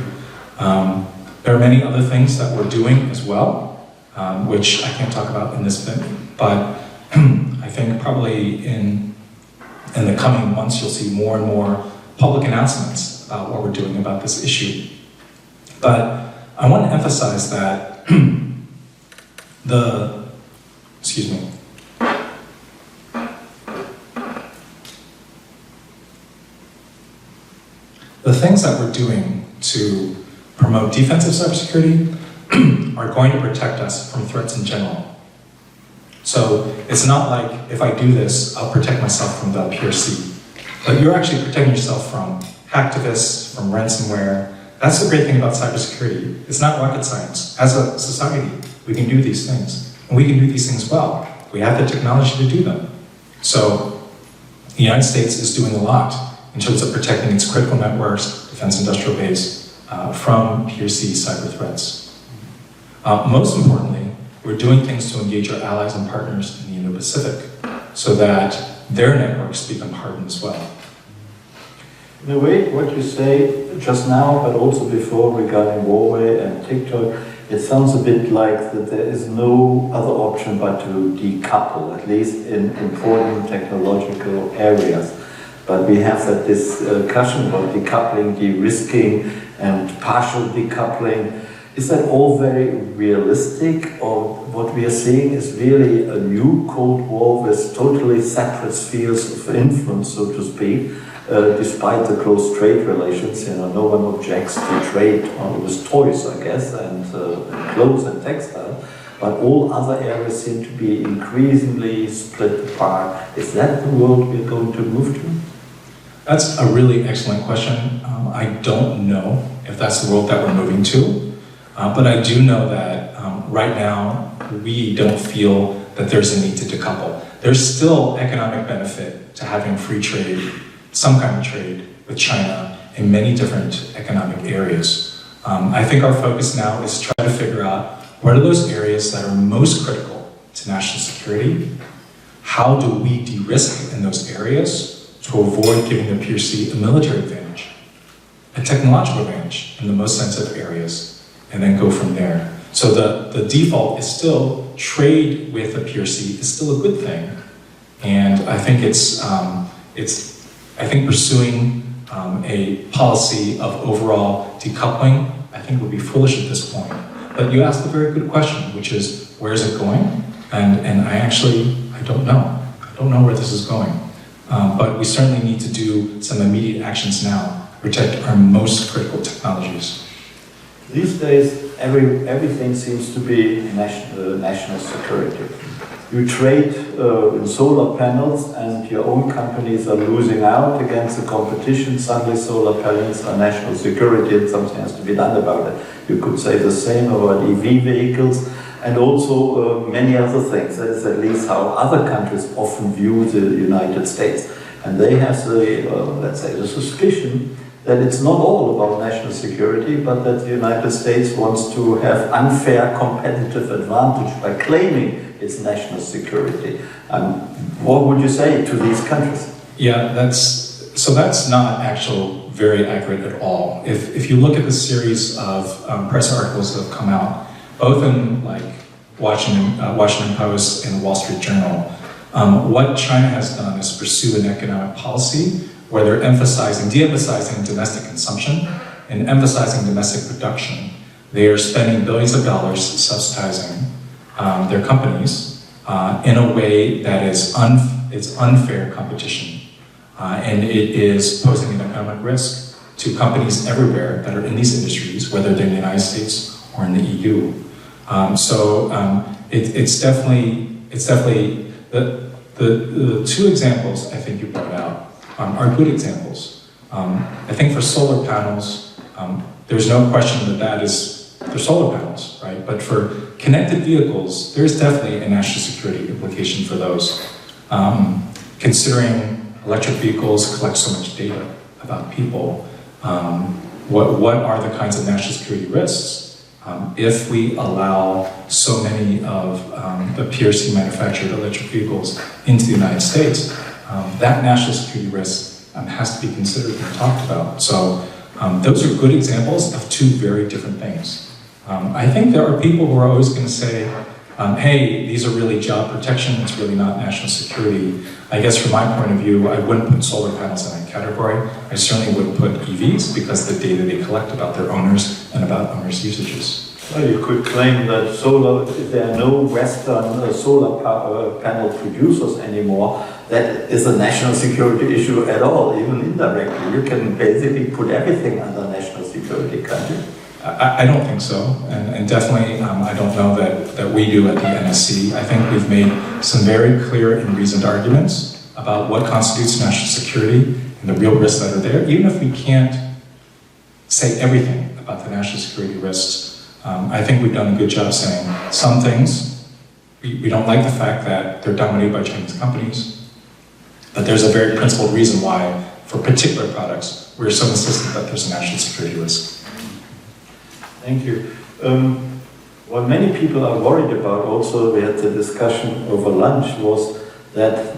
There are many other things that we're doing as well, which I can't talk about in this bit, but I think probably in the coming months you'll see more and more public announcements about what we're doing about this issue. But I want to emphasize that the things that we're doing to promote defensive cybersecurity are going to protect us from threats in general. So it's not like if I do this, I'll protect myself from the PRC. But you're actually protecting yourself from hacktivists, from ransomware. That's the great thing about cybersecurity. It's not rocket science. As a society, we can do these things. And we can do these things well. We have the technology to do them. So the United States is doing a lot in terms of protecting its critical networks, defense industrial base, from PRC cyber threats. Most importantly, we're doing things to engage our allies and partners in the Indo-Pacific so that their networks become hardened as well. In a way, what you say just now, but also before regarding Huawei and TikTok, it sounds a bit like that there is no other option but to decouple, at least in important technological areas. But we have that discussion about decoupling, de-risking, and partial decoupling. Is that all very realistic, or what we are seeing is really a new Cold War with totally separate spheres of influence, so to speak, despite the close trade relations? You know, no one objects to trade with toys, I guess, and clothes and textiles, but all other areas seem to be increasingly split apart. Is that the world we're going to move to? That's a really excellent question. I don't know if that's the world that we're moving to, but I do know that right now we don't feel that there's a need to decouple. There's still economic benefit to having free trade, some kind of trade with China in many different economic areas. I think our focus now is to try to figure out what are those areas that are most critical to national security. How do we de-risk in those areas to avoid giving the PRC a military advantage, a technological advantage in the most sensitive areas, and then go from there. So the default is still trade with the PRC is still a good thing, and I think I think pursuing a policy of overall decoupling, I think would be foolish at this point. But you asked a very good question, which is where is it going? And I don't know. I don't know where this is going. But we certainly need to do some immediate actions now to protect our most critical technologies. These days, everything seems to be national security. You trade in solar panels and your own companies are losing out against the competition. Suddenly solar panels are national security and something has to be done about it. You could say the same about EV vehicles and also many other things. That is at least how other countries often view the United States. And they have the, let's say, the suspicion that it's not all about national security, but that the United States wants to have unfair competitive advantage by claiming its national security. What would you say to these countries? Yeah, that's not actually very accurate at all. If you look at the series of press articles that have come out, both in like Washington Post and the Wall Street Journal, what China has done is pursue an economic policy where they're de-emphasizing domestic consumption and emphasizing domestic production. They are spending billions of dollars subsidizing their companies in a way that is unfair competition. And it is posing an economic risk to companies everywhere that are in these industries, whether they're in the United States or in the EU. It's definitely the two examples I think you brought out are good examples. I think for solar panels, there's no question that they're solar panels, right? But for connected vehicles, there's definitely a national security implication for those. Considering electric vehicles collect so much data about people, what are the kinds of national security risks if we allow so many of the PRC manufactured electric vehicles into the United States? That national security risk has to be considered and talked about. So those are good examples of two very different things. I think there are people who are always going to say, hey, these are really job protection, it's really not national security. I guess from my point of view, I wouldn't put solar panels in that category. I certainly wouldn't put EVs because the data they collect about their owners and about owners' usages. Well, you could claim that if there are no Western solar panel producers anymore, that is a national security issue at all, even indirectly. You can basically put everything under national security, can't you? I don't think so, and definitely I don't know that we do at the NSC. I think we've made some very clear and reasoned arguments about what constitutes national security and the real risks that are there, even if we can't say everything about the national security risks. I think we've done a good job saying some things, we don't like the fact that they're dominated by Chinese companies, but there's a very principled reason why, for particular products, we're so insistent that there's a national security risk. Thank you. What many people are worried about, also we had the discussion over lunch, was that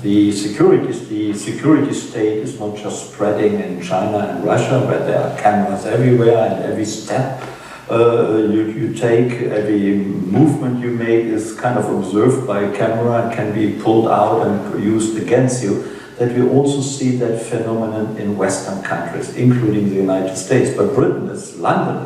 the security state is not just spreading in China and Russia, where there are cameras everywhere and every step you take, every movement you make is kind of observed by a camera and can be pulled out and used against you. That we also see that phenomenon in Western countries, including the United States. But London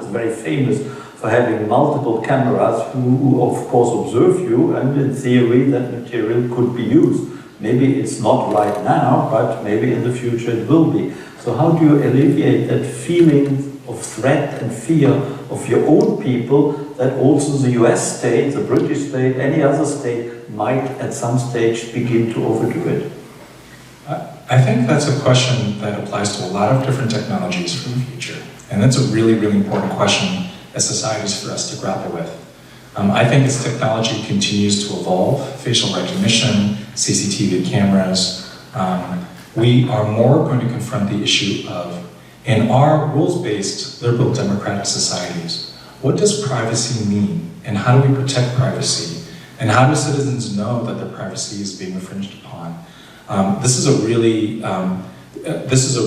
is very famous for having multiple cameras who of course observe you, and in theory that material could be used. Maybe it's not right now, but maybe in the future it will be. So how do you alleviate that feeling of threat and fear of your own people, that also the US state, the British state, any other state might at some stage begin to overdo it? I think that's a question that applies to a lot of different technologies for the future. And that's a really, really important question as societies for us to grapple with. I think as technology continues to evolve, facial recognition, CCTV cameras, we are more going to confront the issue of, in our rules-based liberal democratic societies, what does privacy mean? And how do we protect privacy? And how do citizens know that their privacy is being infringed upon? This is a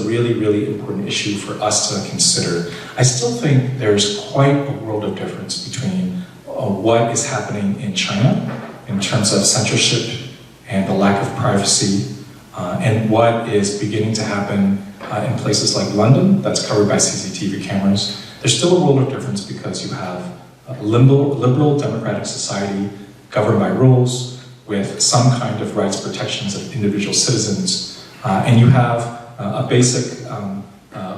really, really important issue for us to consider. I still think there's quite a world of difference between what is happening in China in terms of censorship and the lack of privacy, and what is beginning to happen in places like London that's covered by CCTV cameras. There's still a world of difference because you have a liberal democratic society governed by rules, with some kind of rights protections of individual citizens, and you have a basic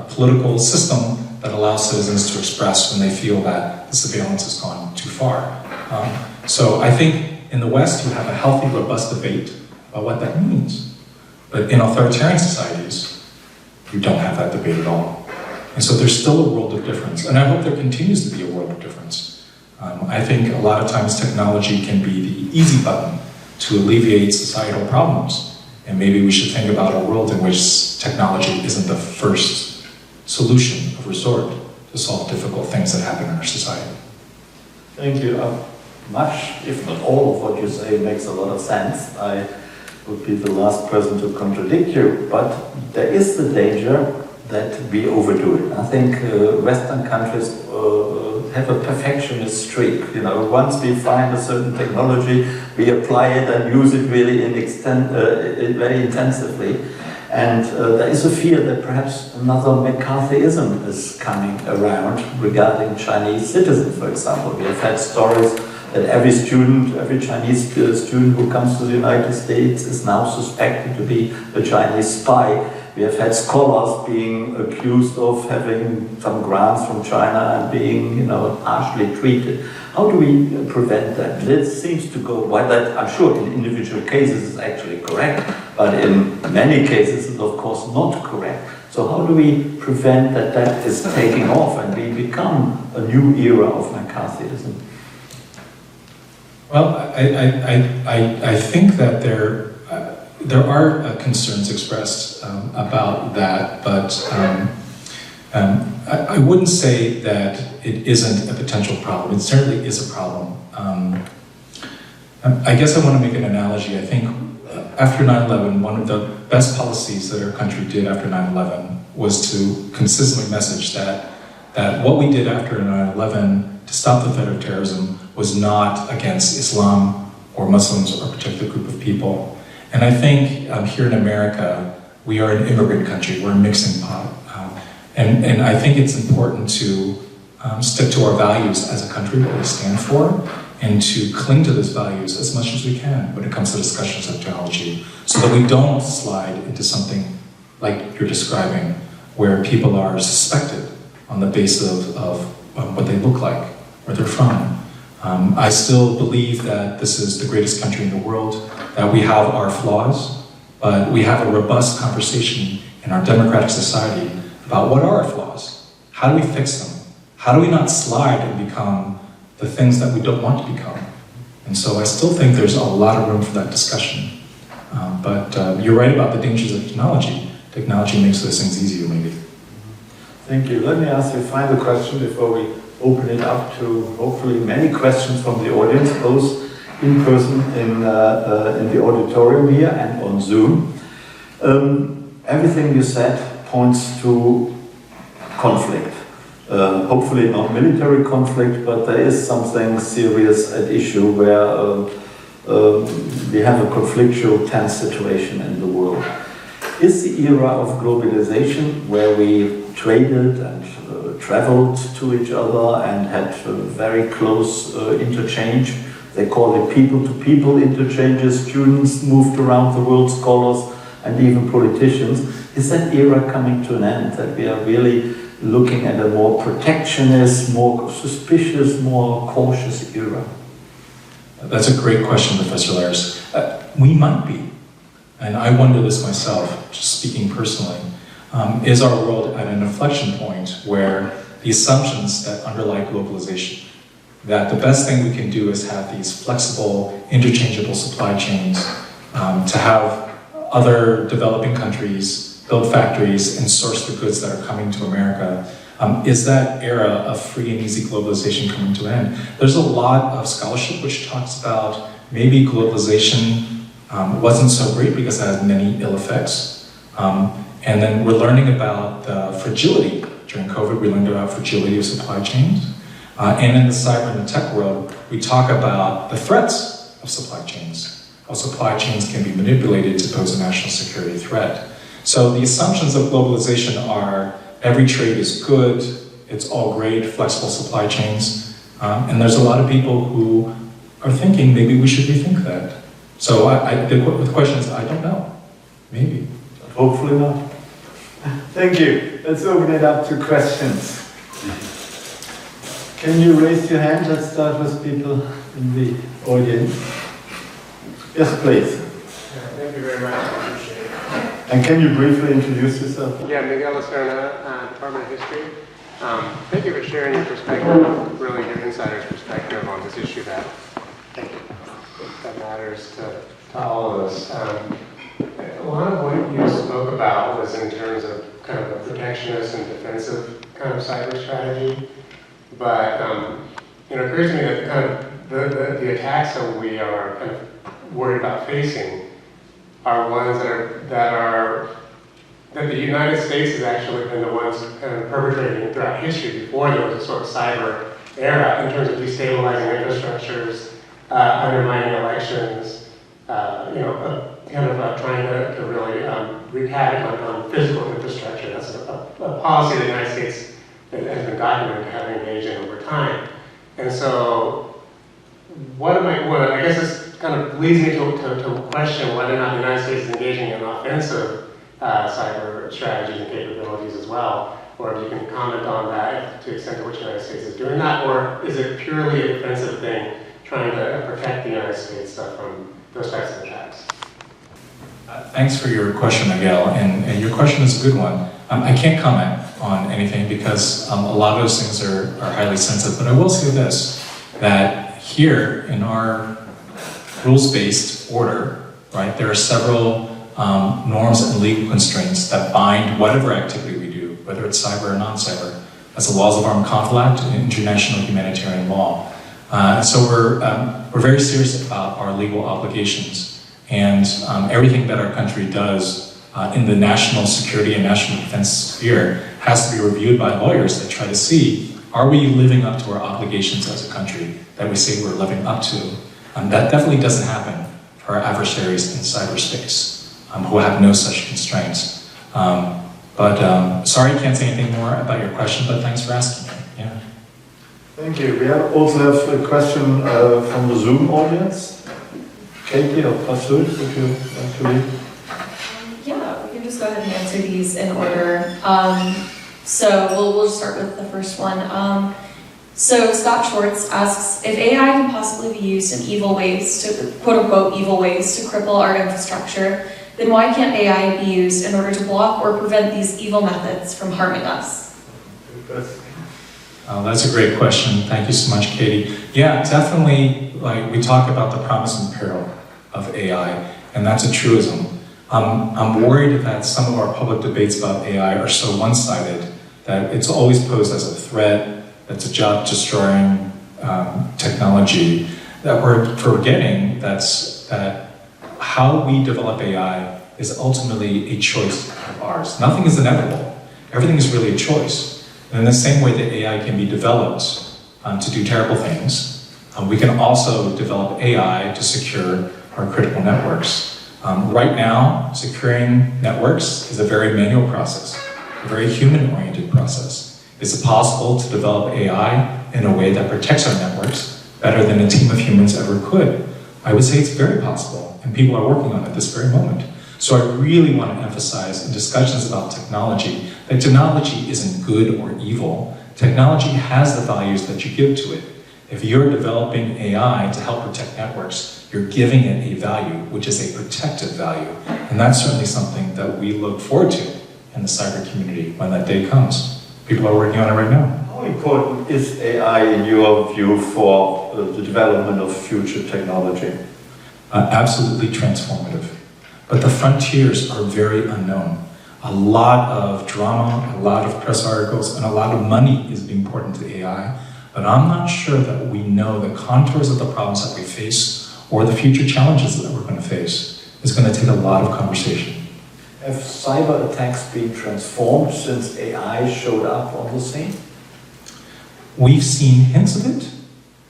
political system that allows citizens to express when they feel that the surveillance has gone too far. So I think in the West you have a healthy, robust debate about what that means. But in authoritarian societies, you don't have that debate at all. And so there's still a world of difference, and I hope there continues to be a world of difference. I think a lot of times technology can be the easy button to alleviate societal problems. And maybe we should think about a world in which technology isn't the first solution of resort to solve difficult things that happen in our society. Thank you. Much, if not all of what you say makes a lot of sense. I would be the last person to contradict you, but there is the danger that we overdo it. I think Western countries have a perfectionist streak. You know, once we find a certain technology, we apply it and use it really very intensively. And there is a fear that perhaps another McCarthyism is coming around regarding Chinese citizens, for example. We have had stories that every Chinese student who comes to the United States is now suspected to be a Chinese spy. We have had scholars being accused of having some grants from China and being, you know, harshly treated. How do we prevent that? This seems to go, while that I'm sure in individual cases is actually correct, but in many cases it's of course not correct. So how do we prevent that is taking off and we become a new era of McCarthyism? Well, I think that there are concerns expressed about that, but I wouldn't say that it isn't a potential problem. It certainly is a problem. I guess I want to make an analogy. I think after 9/11, one of the best policies that our country did after 9/11 was to consistently message that what we did after 9/11 to stop the threat of terrorism was not against Islam or Muslims or a particular group of people. And I think here in America, we are an immigrant country, we're a mixing pot. And I think it's important to stick to our values as a country, what we stand for, and to cling to those values as much as we can when it comes to discussions of technology, so that we don't slide into something like you're describing, where people are suspected on the basis of what they look like, where they're from. I still believe that this is the greatest country in the world, that we have our flaws, but we have a robust conversation in our democratic society about what are our flaws, how do we fix them, how do we not slide and become the things that we don't want to become. And so I still think there's a lot of room for that discussion. But you're right about the dangers of technology. Technology makes those things easier, maybe. Thank you. Let me ask you a final question before we open it up to hopefully many questions from the audience, both in person in the auditorium here and on Zoom. Everything you said points to conflict. Hopefully not military conflict, but there is something serious at issue where we have a conflictual, tense situation in the world. Is the era of globalization, where we traded and traveled to each other and had very close interchange, they call it people-to-people interchanges, students moved around the world, scholars and even politicians, is that era coming to an end, that we are really looking at a more protectionist, more suspicious, more cautious era? That's a great question, Professor Lares. We might be, and I wonder this myself, just speaking personally. Is our world at an inflection point where the assumptions that underlie globalization, that the best thing we can do is have these flexible, interchangeable supply chains, to have other developing countries build factories and source the goods that are coming to America. Is that era of free and easy globalization coming to an end? There's a lot of scholarship which talks about maybe globalization wasn't so great because it had many ill effects. And then we're learning about the fragility. During COVID, we learned about fragility of supply chains. And in the cyber and the tech world, we talk about the threats of supply chains, how supply chains can be manipulated to pose a national security threat. So the assumptions of globalization are every trade is good, it's all great, flexible supply chains. And there's a lot of people who are thinking maybe we should rethink that. So the question is, I don't know, maybe. Hopefully not. Thank you. Let's open it up to questions. Can you raise your hand? Let's start with people in the audience. Yes, please. Thank you very much. I appreciate it. And can you briefly introduce yourself? Yeah, Miguel Lacerna, Department of History. Thank you for sharing your perspective, really your insider's perspective on this issue that matters to all of us. lot of what you spoke about was in terms of kind of a protectionist and defensive kind of cyber strategy. But it occurs to me that kind of the attacks that we are kind of worried about facing are ones that the United States has actually been the ones kind of perpetrating throughout history before there was a sort of cyber era in terms of destabilizing infrastructures, undermining elections, kind of trying to really wreak havoc on physical infrastructure. That's a policy the United States has been documented having engaged in over time. And so, I guess this kind of leads me to question whether or not the United States is engaging in offensive cyber strategies and capabilities as well, or if you can comment on that to the extent to which the United States is doing that, or is it purely a defensive thing trying to protect the United States from those types of attacks? Thanks for your question, Miguel, and your question is a good one. I can't comment on anything because a lot of those things are highly sensitive, but I will say this, that here in our rules-based order, right, there are several norms and legal constraints that bind whatever activity we do, whether it's cyber or non-cyber. That's the laws of armed conflict and international humanitarian law. So we're very serious about our legal obligations, and everything that our country does in the national security and national defense sphere has to be reviewed by lawyers that try to see, are we living up to our obligations as a country that we say we're living up to? That definitely doesn't happen for our adversaries in cyberspace, who have no such constraints. Sorry, I can't say anything more about your question, but thanks for asking me. Yeah. Thank you. We also have a question from the Zoom audience. Katie or Pastor, would you like to read? Yeah, we can just go ahead and answer these in order. So we'll start with the first one. So Scott Schwartz asks, if AI can possibly be used in evil ways, to quote-unquote evil ways, to cripple our infrastructure, then why can't AI be used in order to block or prevent these evil methods from harming us? That's a great question. Thank you so much, Katie. Yeah, definitely, like we talk about the promise and peril of AI, and that's a truism. I'm worried that some of our public debates about AI are so one-sided that it's always posed as a threat, that's a job-destroying technology, that we're forgetting that how we develop AI is ultimately a choice of ours. Nothing is inevitable. Everything is really a choice. And in the same way that AI can be developed to do terrible things, we can also develop AI to secure our critical networks. Right now, securing networks is a very manual process, a very human-oriented process. Is it possible to develop AI in a way that protects our networks better than a team of humans ever could? I would say it's very possible, and people are working on it this very moment. So I really want to emphasize in discussions about technology that technology isn't good or evil. Technology has the values that you give to it. If you're developing AI to help protect networks, you're giving it a value, which is a protective value. And that's certainly something that we look forward to in the cyber community when that day comes. People are working on it right now. How important is AI in your view for the development of future technology? Absolutely transformative. But the frontiers are very unknown. A lot of drama, a lot of press articles, and a lot of money is being poured into AI. But I'm not sure that we know the contours of the problems that we face or the future challenges that we're going to face. It's going to take a lot of conversation. Have cyber attacks been transformed since AI showed up on the scene? We've seen hints of it,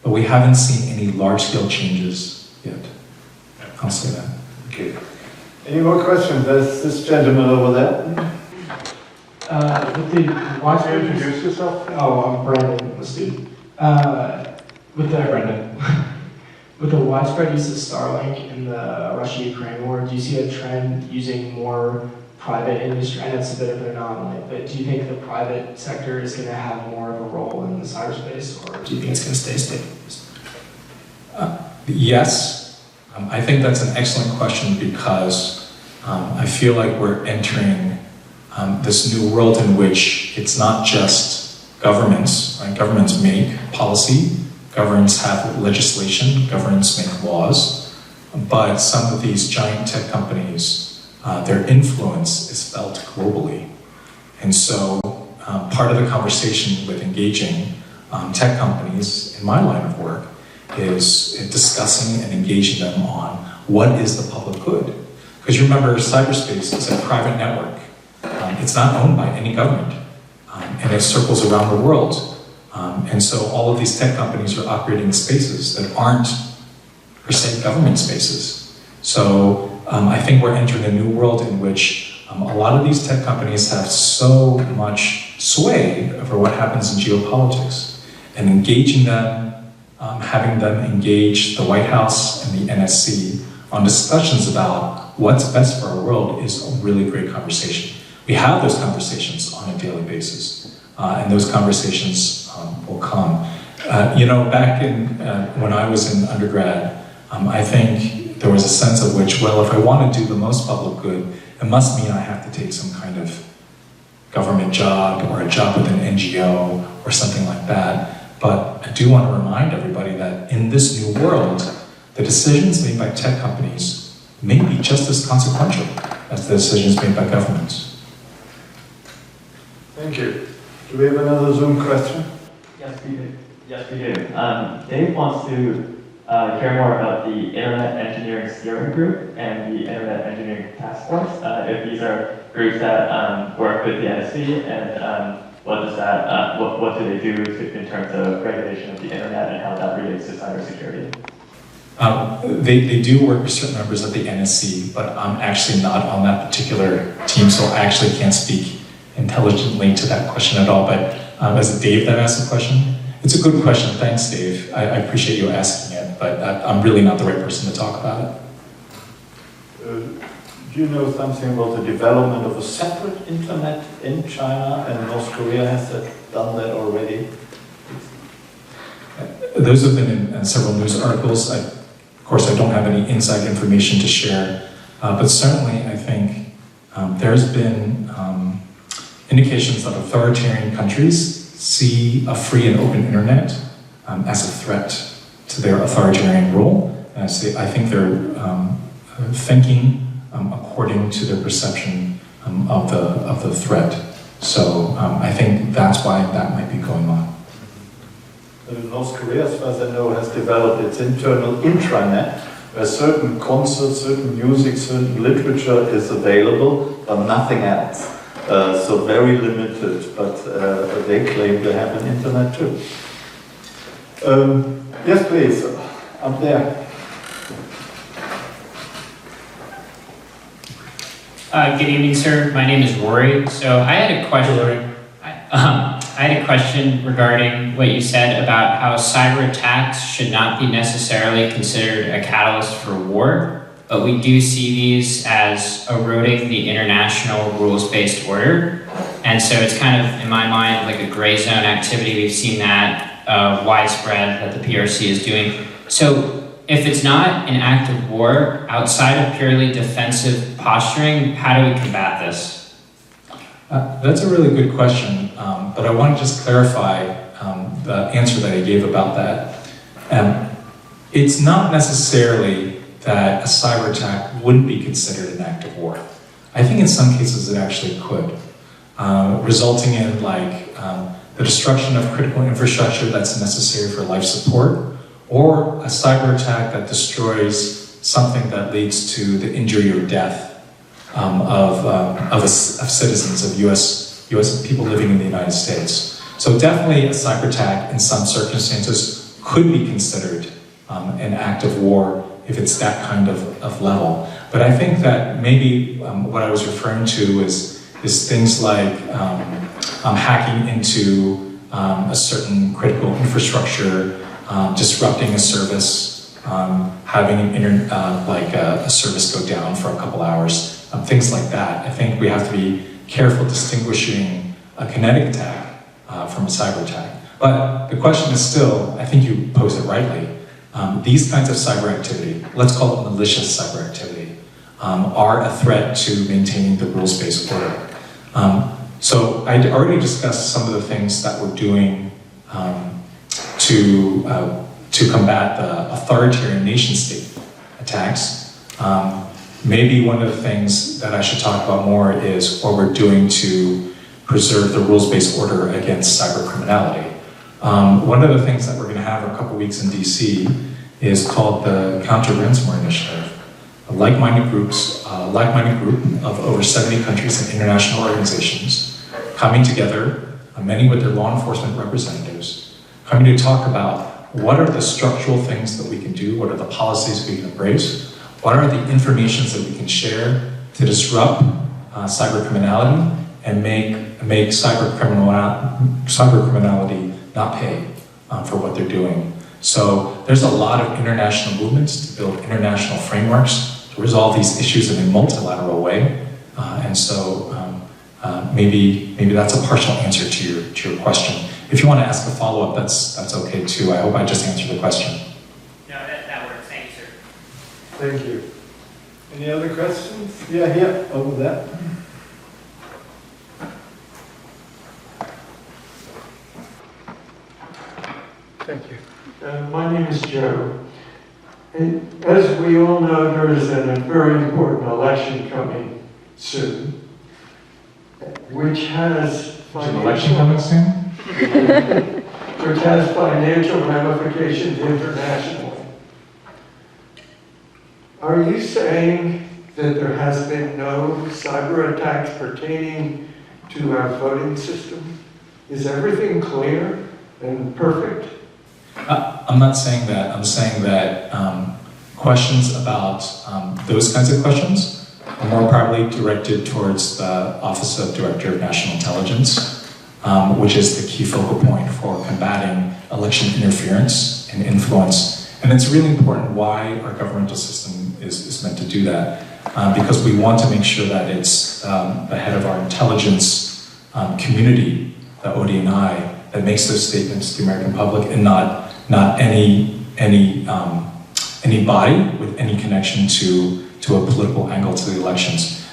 but we haven't seen any large-scale changes yet. I'll say that. Okay. Any more questions? There's this gentleman over there. With the widespread Introduce yourself. Oh, I'm Brandon, I'm a student. Brendan. With the widespread use of Starlink in the Russia-Ukraine war, do you see a trend using more private industry? I know it's a bit of an anomaly, but do you think the private sector is going to have more of a role in the cyberspace, or do you think it's going to stay stable? Yes. I think that's an excellent question because I feel like we're entering this new world in which it's not just governments, right? Governments make policy, governments have legislation, governments make laws, but some of these giant tech companies their influence is felt globally. And so part of the conversation with engaging tech companies in my line of work is discussing and engaging them on what is the public good. Because you remember, cyberspace is a private network. It's not owned by any government, and it circles around the world. And so all of these tech companies are operating in spaces that aren't, per se, government spaces. So I think we're entering a new world in which a lot of these tech companies have so much sway over what happens in geopolitics. And engaging them, having them engage the White House and the NSC on discussions about what's best for our world is a really great conversation. We have those conversations on a daily basis, and those conversations will come. Back in when I was in undergrad, I think there was a sense of which, well, if I want to do the most public good, it must mean I have to take some kind of government job or a job with an NGO or something like that. But I do want to remind everybody that in this new world, the decisions made by tech companies may be just as consequential as the decisions made by governments. Thank you. Do we have another Zoom question? Yes, we do. Dave wants to hear more about the Internet Engineering Steering Group and the Internet Engineering Task Force. If these are groups that work with the NSC, and what do they do in terms of regulation of the internet and how that relates to cybersecurity? They do work with certain members of the NSC, but I'm actually not on that particular team, so I actually can't speak intelligently to that question at all. But is it Dave that asked the question? It's a good question. Thanks, Dave. I appreciate you asking it, but I'm really not the right person to talk about it. Do you know something about the development of a separate internet in China, and North Korea has done that already? Those have been in several news articles. Of course, I don't have any inside information to share, but certainly I think there's been indications that authoritarian countries see a free and open internet as a threat to their authoritarian rule. And I think they're thinking according to their perception of the threat. So I think that's why that might be going on. North Korea, as far as I know, has developed its internal intranet, where certain concerts, certain music, certain literature is available, but nothing else. So very limited, but they claim they have an internet too. Yes, please, up there. Good evening, sir. My name is Rory. So I had a question. I had a question regarding what you said about how cyber attacks should not be necessarily considered a catalyst for war, but we do see these as eroding the international rules-based order. And so it's kind of, in my mind, like a gray zone activity. We've seen that widespread that the PRC is doing. So if it's not an act of war, outside of purely defensive posturing, how do we combat this? That's a really good question, but I want to just clarify the answer that I gave about that. It's not necessarily that a cyber attack wouldn't be considered an act of war. I think in some cases it actually could, resulting in the destruction of critical infrastructure that's necessary for life support, or a cyber attack that destroys something that leads to the injury or death of citizens of U.S. people living in the United States. So definitely a cyber attack in some circumstances could be considered an act of war if it's that kind of level. But I think that maybe what I was referring to is things like hacking into a certain critical infrastructure, disrupting a service, having a service go down for a couple hours. Things like that. I think we have to be careful distinguishing a kinetic attack from a cyber attack. But the question is still, I think you pose it rightly, these kinds of cyber activity, let's call it malicious cyber activity, are a threat to maintaining the rules-based order. So I already discussed some of the things that we're doing to combat the authoritarian nation-state attacks. maybe one of the things that I should talk about more is what we're doing to preserve the rules-based order against cyber criminality. One of the things that we're going to have in a couple weeks in DC is called the Counter Ransomware Initiative. A like-minded group of over 70 countries and international organizations coming together, many with their law enforcement representatives, coming to talk about what are the structural things that we can do, what are the policies we can embrace, what are the informations that we can share to disrupt cyber criminality and make cyber criminality not pay for what they're doing. So there's a lot of international movements to build international frameworks to resolve these issues in a multilateral way. And so maybe that's a partial answer to your question. If you want to ask a follow-up, that's okay too. I hope I just answered the question. No, that works. Thank you, sir. Thank you. Any other questions? Yeah, here, over there. Thank you. My name is Joe. And as we all know, there is a very important election coming soon, which has which has financial ramifications internationally. Are you saying that there has been no cyber attacks pertaining to our voting system? Is everything clear and perfect? I'm not saying that. I'm saying that questions about those kinds of questions are more probably directed towards the Office of Director of National Intelligence, which is the key focal point for combating election interference and influence. And it's really important why our governmental system is meant to do that, because we want to make sure that it's the head of our intelligence community, the ODNI, that makes those statements to the American public, and not any body with any connection to a political angle to the elections.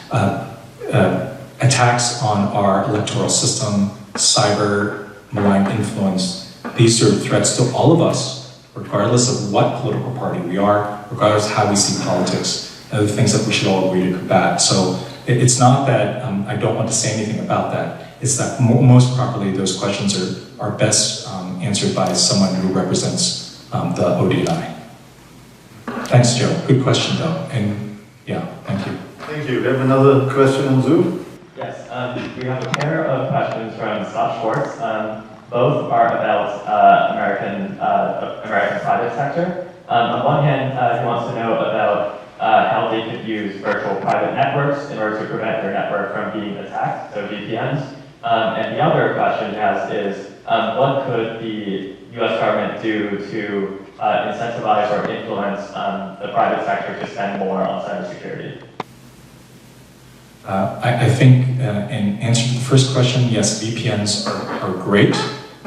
Attacks on our electoral system, cyber, malign influence, these are threats to all of us, regardless of what political party we are, regardless of how we see politics, and the things that we should all agree to combat. So it's not that I don't want to say anything about that. It's that most properly those questions are best answered by someone who represents the ODNI. Thanks, Joe. Good question, though. And yeah, thank you. Thank you. We have another question on Zoom. Yes, we have a pair of questions from Scott Schwartz. Both are about American private sector. On one hand, he wants to know about how they could use virtual private networks in order to prevent their network from being attacked, so VPNs. And the other question he has is, what could the U.S. government do to incentivize or influence the private sector to spend more on cybersecurity? I think in answer to the first question, yes, VPNs are great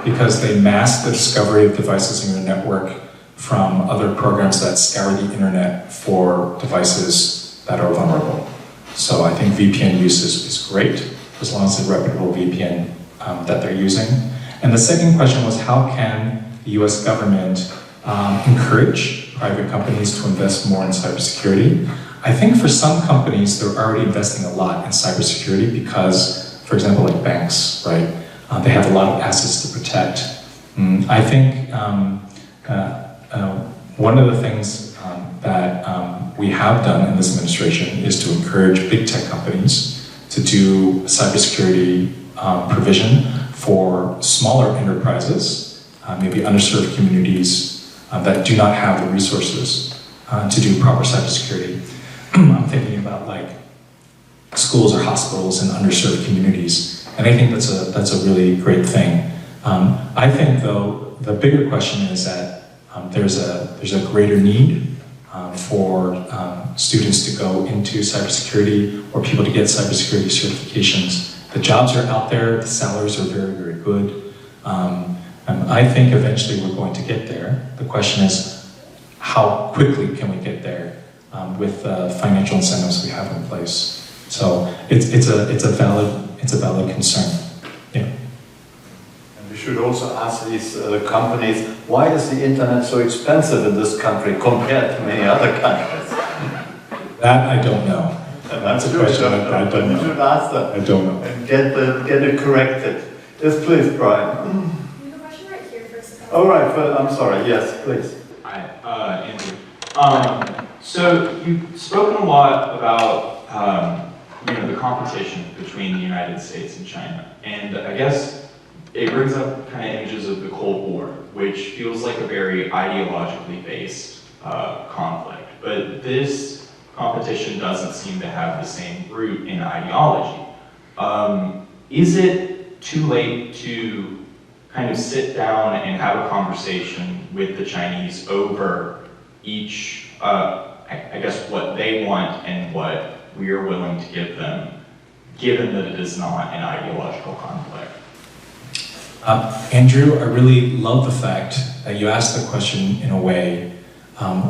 because they mask the discovery of devices in your network from other programs that scour the internet for devices that are vulnerable. So I think VPN use is great, as long as it's a reputable VPN that they're using. And the second question was, how can the US government encourage private companies to invest more in cybersecurity? I think for some companies, they're already investing a lot in cybersecurity because, for example, like banks, right? They have a lot of assets to protect. I think one of the things that we have done in this administration is to encourage big tech companies to do cybersecurity provision for smaller enterprises, maybe underserved communities that do not have the resources to do proper cybersecurity. I'm thinking about like schools or hospitals in underserved communities, and I think that's a really great thing. I think though the bigger question is that there's a greater need for students to go into cybersecurity or people to get cybersecurity certifications. The jobs are out there, the salaries are very, very good. I think eventually we're going to get there. The question is, how quickly can we get there with the financial incentives we have in place? So it's a valid concern. Yeah. And we should also ask these companies, why is the internet so expensive in this country compared to many other countries? That I don't know. That's a question I don't You know. should ask them I don't know. and get it corrected. Yes, please, Brian. We have a question right here first. All right, well, I'm sorry. Yes, please. Hi, Andrew. So you've spoken a lot about the competition between the United States and China, and I guess it brings up kind of images of the Cold War, which feels like a very ideologically based conflict. But this competition doesn't seem to have the same root in ideology. Is it too late to kind of sit down and have a conversation with the Chinese over each, I guess, what they want and what we are willing to give them, given that it is not an ideological conflict? Andrew, I really love the fact that you asked the question in a way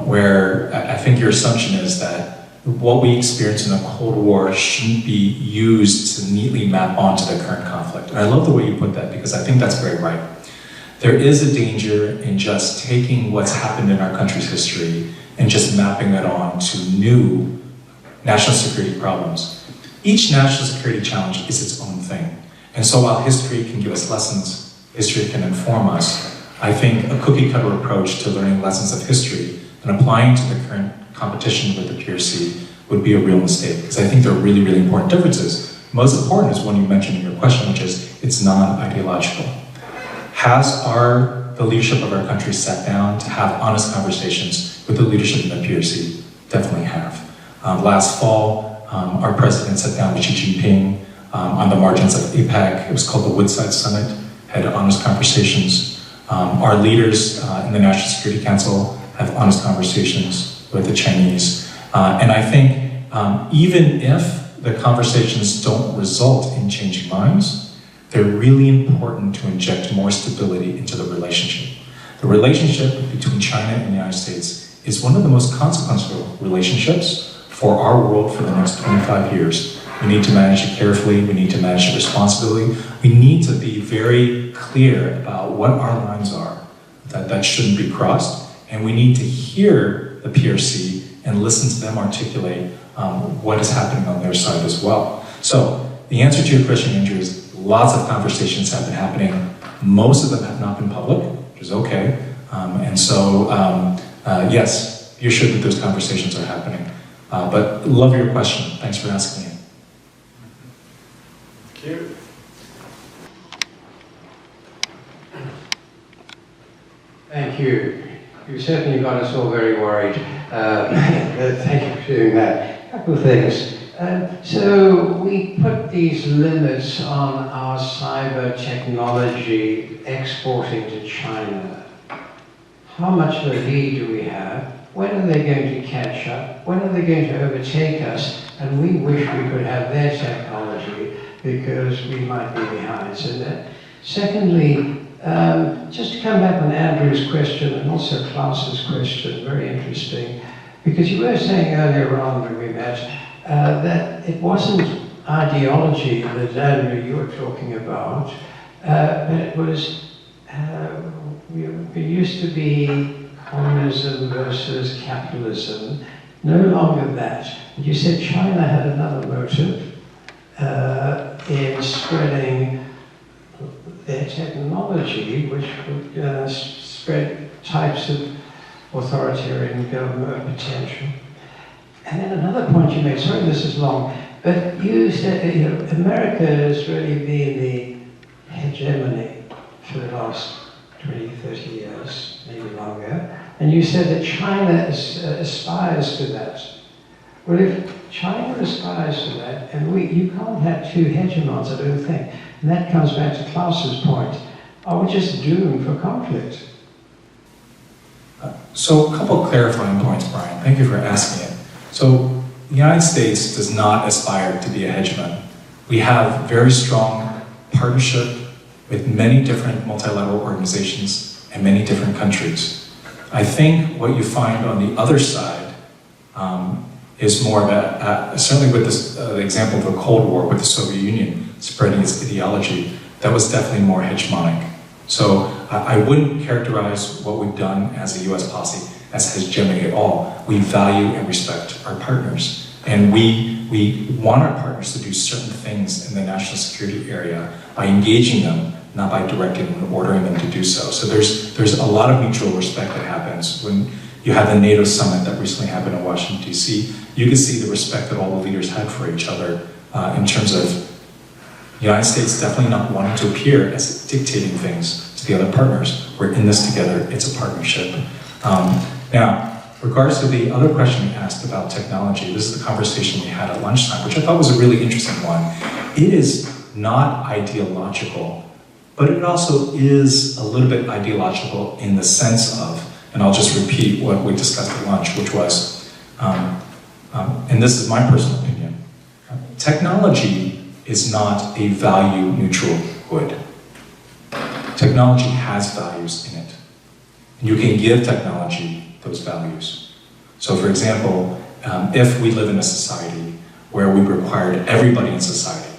where I think your assumption is that what we experience in the Cold War shouldn't be used to neatly map onto the current conflict. And I love the way you put that because I think that's very right. There is a danger in just taking what's happened in our country's history and just mapping it on to new national security problems. Each national security challenge is its own thing. And so while history can give us lessons, history can inform us, I think a cookie-cutter approach to learning lessons of history and applying to the current competition with the PRC would be a real mistake, because I think there are really, really important differences. Most important is one you mentioned in your question, which is it's non-ideological. Has the leadership of our country sat down to have honest conversations with the leadership of the PRC? Definitely have. Last fall, our president sat down with Xi Jinping on the margins of APEC. It was called the Woodside Summit, had honest conversations. Our leaders in the National Security Council have honest conversations with the Chinese. And I think even if the conversations don't result in changing minds, they're really important to inject more stability into the relationship. The relationship between China and the United States is one of the most consequential relationships for our world for the next 25 years. We need to manage it carefully, we need to manage it responsibly, we need to be very clear about what our lines are that shouldn't be crossed, and we need to hear the PRC and listen to them articulate what is happening on their side as well. So the answer to your question, Andrew, is lots of conversations have been happening. Most of them have not been public, which is okay. Yes, you're sure that those conversations are happening. But love your question. Thanks for asking it. Thank you. Thank you. You certainly got us all very worried. Thank you for doing that. A couple of things. So we put these limits on our cyber technology exporting to China. How much of a lead do we have? When are they going to catch up? When are they going to overtake us? And we wish we could have their technology because we might be behind. So that. Secondly, just to come back on Andrew's question and also Klaus's question, very interesting, because you were saying earlier on when we met that it wasn't ideology that Andrew you were talking about, but it was, we used to be communism versus capitalism, no longer that. And you said China had another motive in spreading their technology, which would spread types of authoritarian government potential. And then another point you made, sorry this is long, but you said America has really been the hegemony for the last 20, 30 years, maybe longer. And you said that China aspires to that. Well, if China aspires to that, and you can't have two hegemons, I don't think. And that comes back to Klaus's point. Are we just doomed for conflict? So a couple of clarifying points, Brian. Thank you for asking it. So the United States does not aspire to be a hegemon. We have very strong partnership with many different multilateral organizations and many different countries. I think what you find on the other side is more of a, certainly with this the example of the Cold War with the Soviet Union spreading its ideology, that was definitely more hegemonic. So I wouldn't characterize what we've done as a US policy as hegemony at all. We value and respect our partners. And we want our partners to do certain things in the national security area by engaging them, not by directing and ordering them to do so. So there's a lot of mutual respect that happens. When you had the NATO summit that recently happened in Washington, D.C., you could see the respect that all the leaders had for each other in terms of the United States definitely not wanting to appear as dictating things to the other partners. We're in this together, it's a partnership. Now, regards to the other question you asked about technology, this is the conversation we had at lunchtime, which I thought was a really interesting one. It is not ideological, but it also is a little bit ideological in the sense of, and I'll just repeat what we discussed at lunch, which was, and this is my personal opinion, technology is not a value-neutral good. Technology has values in it, and you can give technology those values. So for example, if we live in a society where we required everybody in society,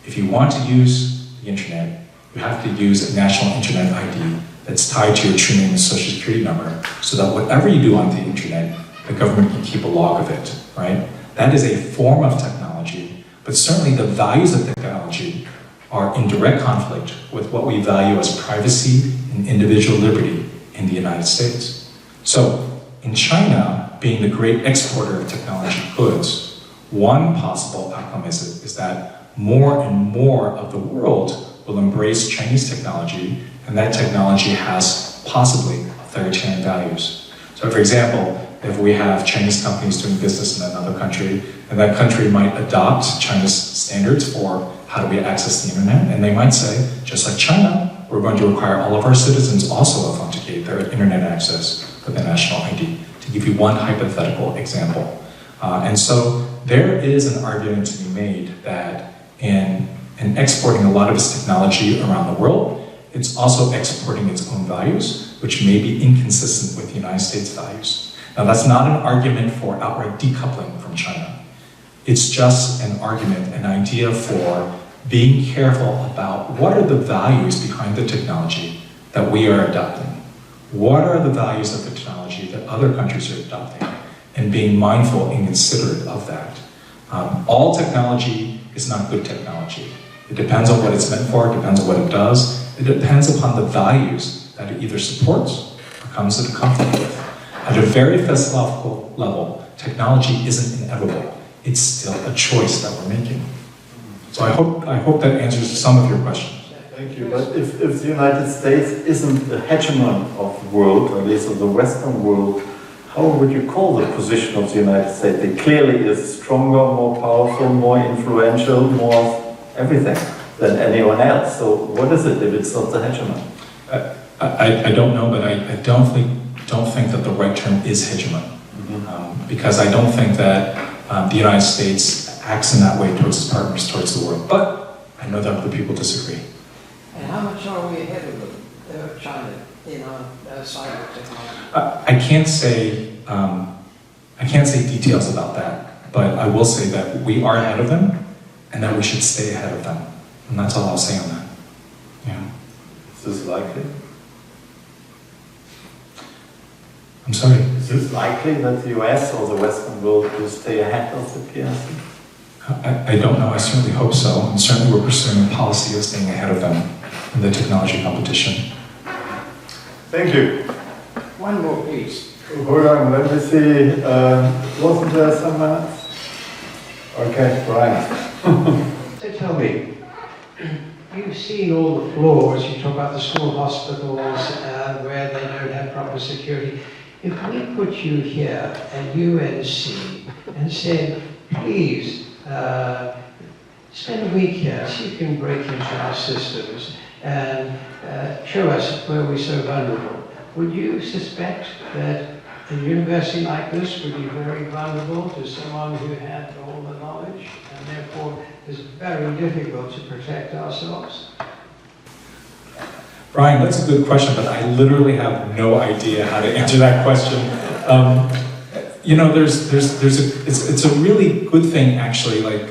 if you want to use the internet, you have to use a national internet ID that's tied to your true name and social security number, so that whatever you do on the internet, the government can keep a log of it, right? That is a form of technology, but certainly the values of technology are in direct conflict with what we value as privacy and individual liberty in the United States. So, in China, being the great exporter of technology goods, one possible outcome is that more and more of the world will embrace Chinese technology, and that technology has possibly authoritarian values. So for example, if we have Chinese companies doing business in another country, and that country might adopt China's standards for how do we access the internet, and they might say, just like China, we're going to require all of our citizens also authenticate their internet access with a national ID, to give you one hypothetical example. And so there is an argument to be made that in exporting a lot of its technology around the world, it's also exporting its own values, which may be inconsistent with the United States values. Now that's not an argument for outright decoupling from China. It's just an argument, an idea for being careful about what are the values behind the technology that we are adopting. What are the values of the technology that other countries are adopting, and being mindful and considerate of that. All technology is not good technology. It depends on what it's meant for, it depends on what it does. It depends upon the values that it either supports or comes into conflict with. At a very philosophical level, technology isn't inevitable. It's still a choice that we're making. So I hope that answers some of your questions. Thank you. But if the United States isn't the hegemon of the world, or at least of the Western world, how would you call the position of the United States? It clearly is stronger, more powerful, more influential, more everything than anyone else. So what is it if it's not the hegemon? I don't know, but I don't think that the right term is hegemon. Because I don't think that the United States acts in that way towards its partners, towards the world. But I know that other people disagree. And how much are we ahead of China in our cyber technology? I can't say details about that, but I will say that we are ahead of them, and that we should stay ahead of them. And that's all I'll say on that. Yeah. Is this likely? I'm sorry? Is it likely that the US or the Western world will stay ahead of the PRC? I don't know. I certainly hope so. And certainly we're pursuing a policy of staying ahead of them in the technology competition. Thank you. One more, please. Hold on, let me see. Wasn't there someone else? Okay, Brian. So tell me, you've seen all the flaws, you talk about the small hospitals where they don't have proper security. If we put you here at UNC and said, please, spend a week here, see if you can break into our systems and show us where we're so vulnerable, would you suspect that a university like this would be very vulnerable to someone who had all the knowledge and therefore is very difficult to protect ourselves? Brian, that's a good question, but I literally have no idea how to answer that question. You know, it's a really good thing, actually. Like,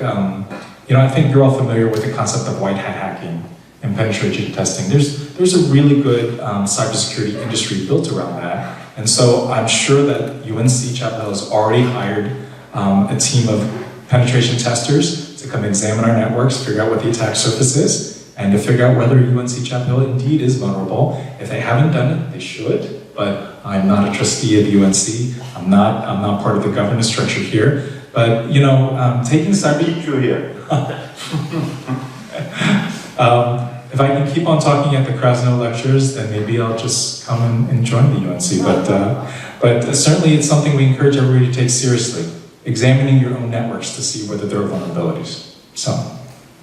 you know, I think you're all familiar with the concept of white hat hacking and penetration testing. There's a really good cybersecurity industry built around that. And so I'm sure that UNC-Chapel has already hired a team of penetration testers to come examine our networks, figure out what the attack surface is, and to figure out whether UNC-Chapel indeed is vulnerable. If they haven't done it, they should, but I'm not a trustee of UNC. I'm not part of the governance structure here. But, you know, taking cyber... Keep you here. If I can keep on talking at the Krasno lectures, then maybe I'll just come and join the UNC. But certainly it's something we encourage everybody to take seriously, examining your own networks to see whether there are vulnerabilities. So,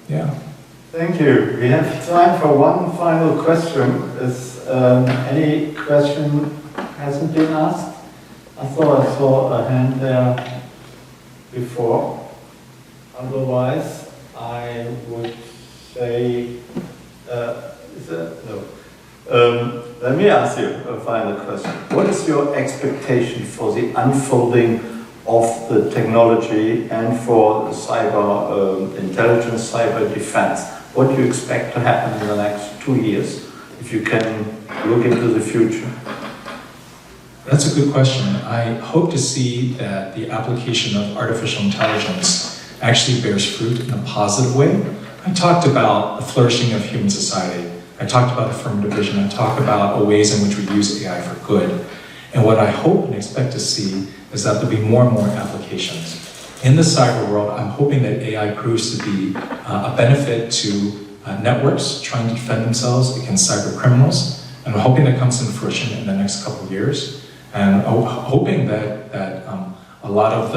yeah. Thank you. We have time for one final question. Is any question hasn't been asked? I thought I saw a hand there before. Otherwise, I would say, no. Let me ask you a final question. What is your expectation for the unfolding of the technology and for cyber intelligence, cyber defense? What do you expect to happen in the next 2 years, if you can look into the future? That's a good question. I hope to see that the application of artificial intelligence actually bears fruit in a positive way. I talked about the flourishing of human society. I talked about affirmative vision. I talked about ways in which we use AI for good. And what I hope and expect to see is that there'll be more and more applications. In the cyber world, I'm hoping that AI proves to be a benefit to networks trying to defend themselves against cyber criminals. And I'm hoping that comes to fruition in the next couple of years. And hoping that a lot of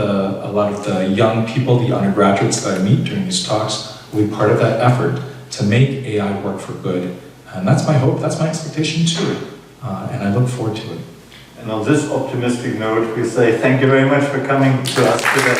the young people, the undergraduates that I meet during these talks, will be part of that effort to make AI work for good. And that's my hope, that's my expectation too. And I look forward to it. And on this optimistic note, we say thank you very much for coming to us today.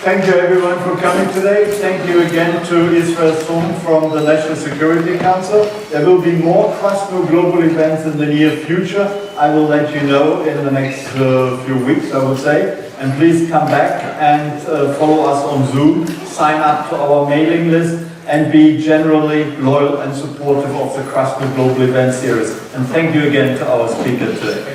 Thank you everyone for coming today. Thank you again to Israel Soong from the National Security Council. There will be more Krasno global events in the near future. I will let you know in the next few weeks, I would say. And please come back and follow us on Zoom, sign up to our mailing list, and be generally loyal and supportive of the Krasno Global Event Series. And thank you again to our speaker today.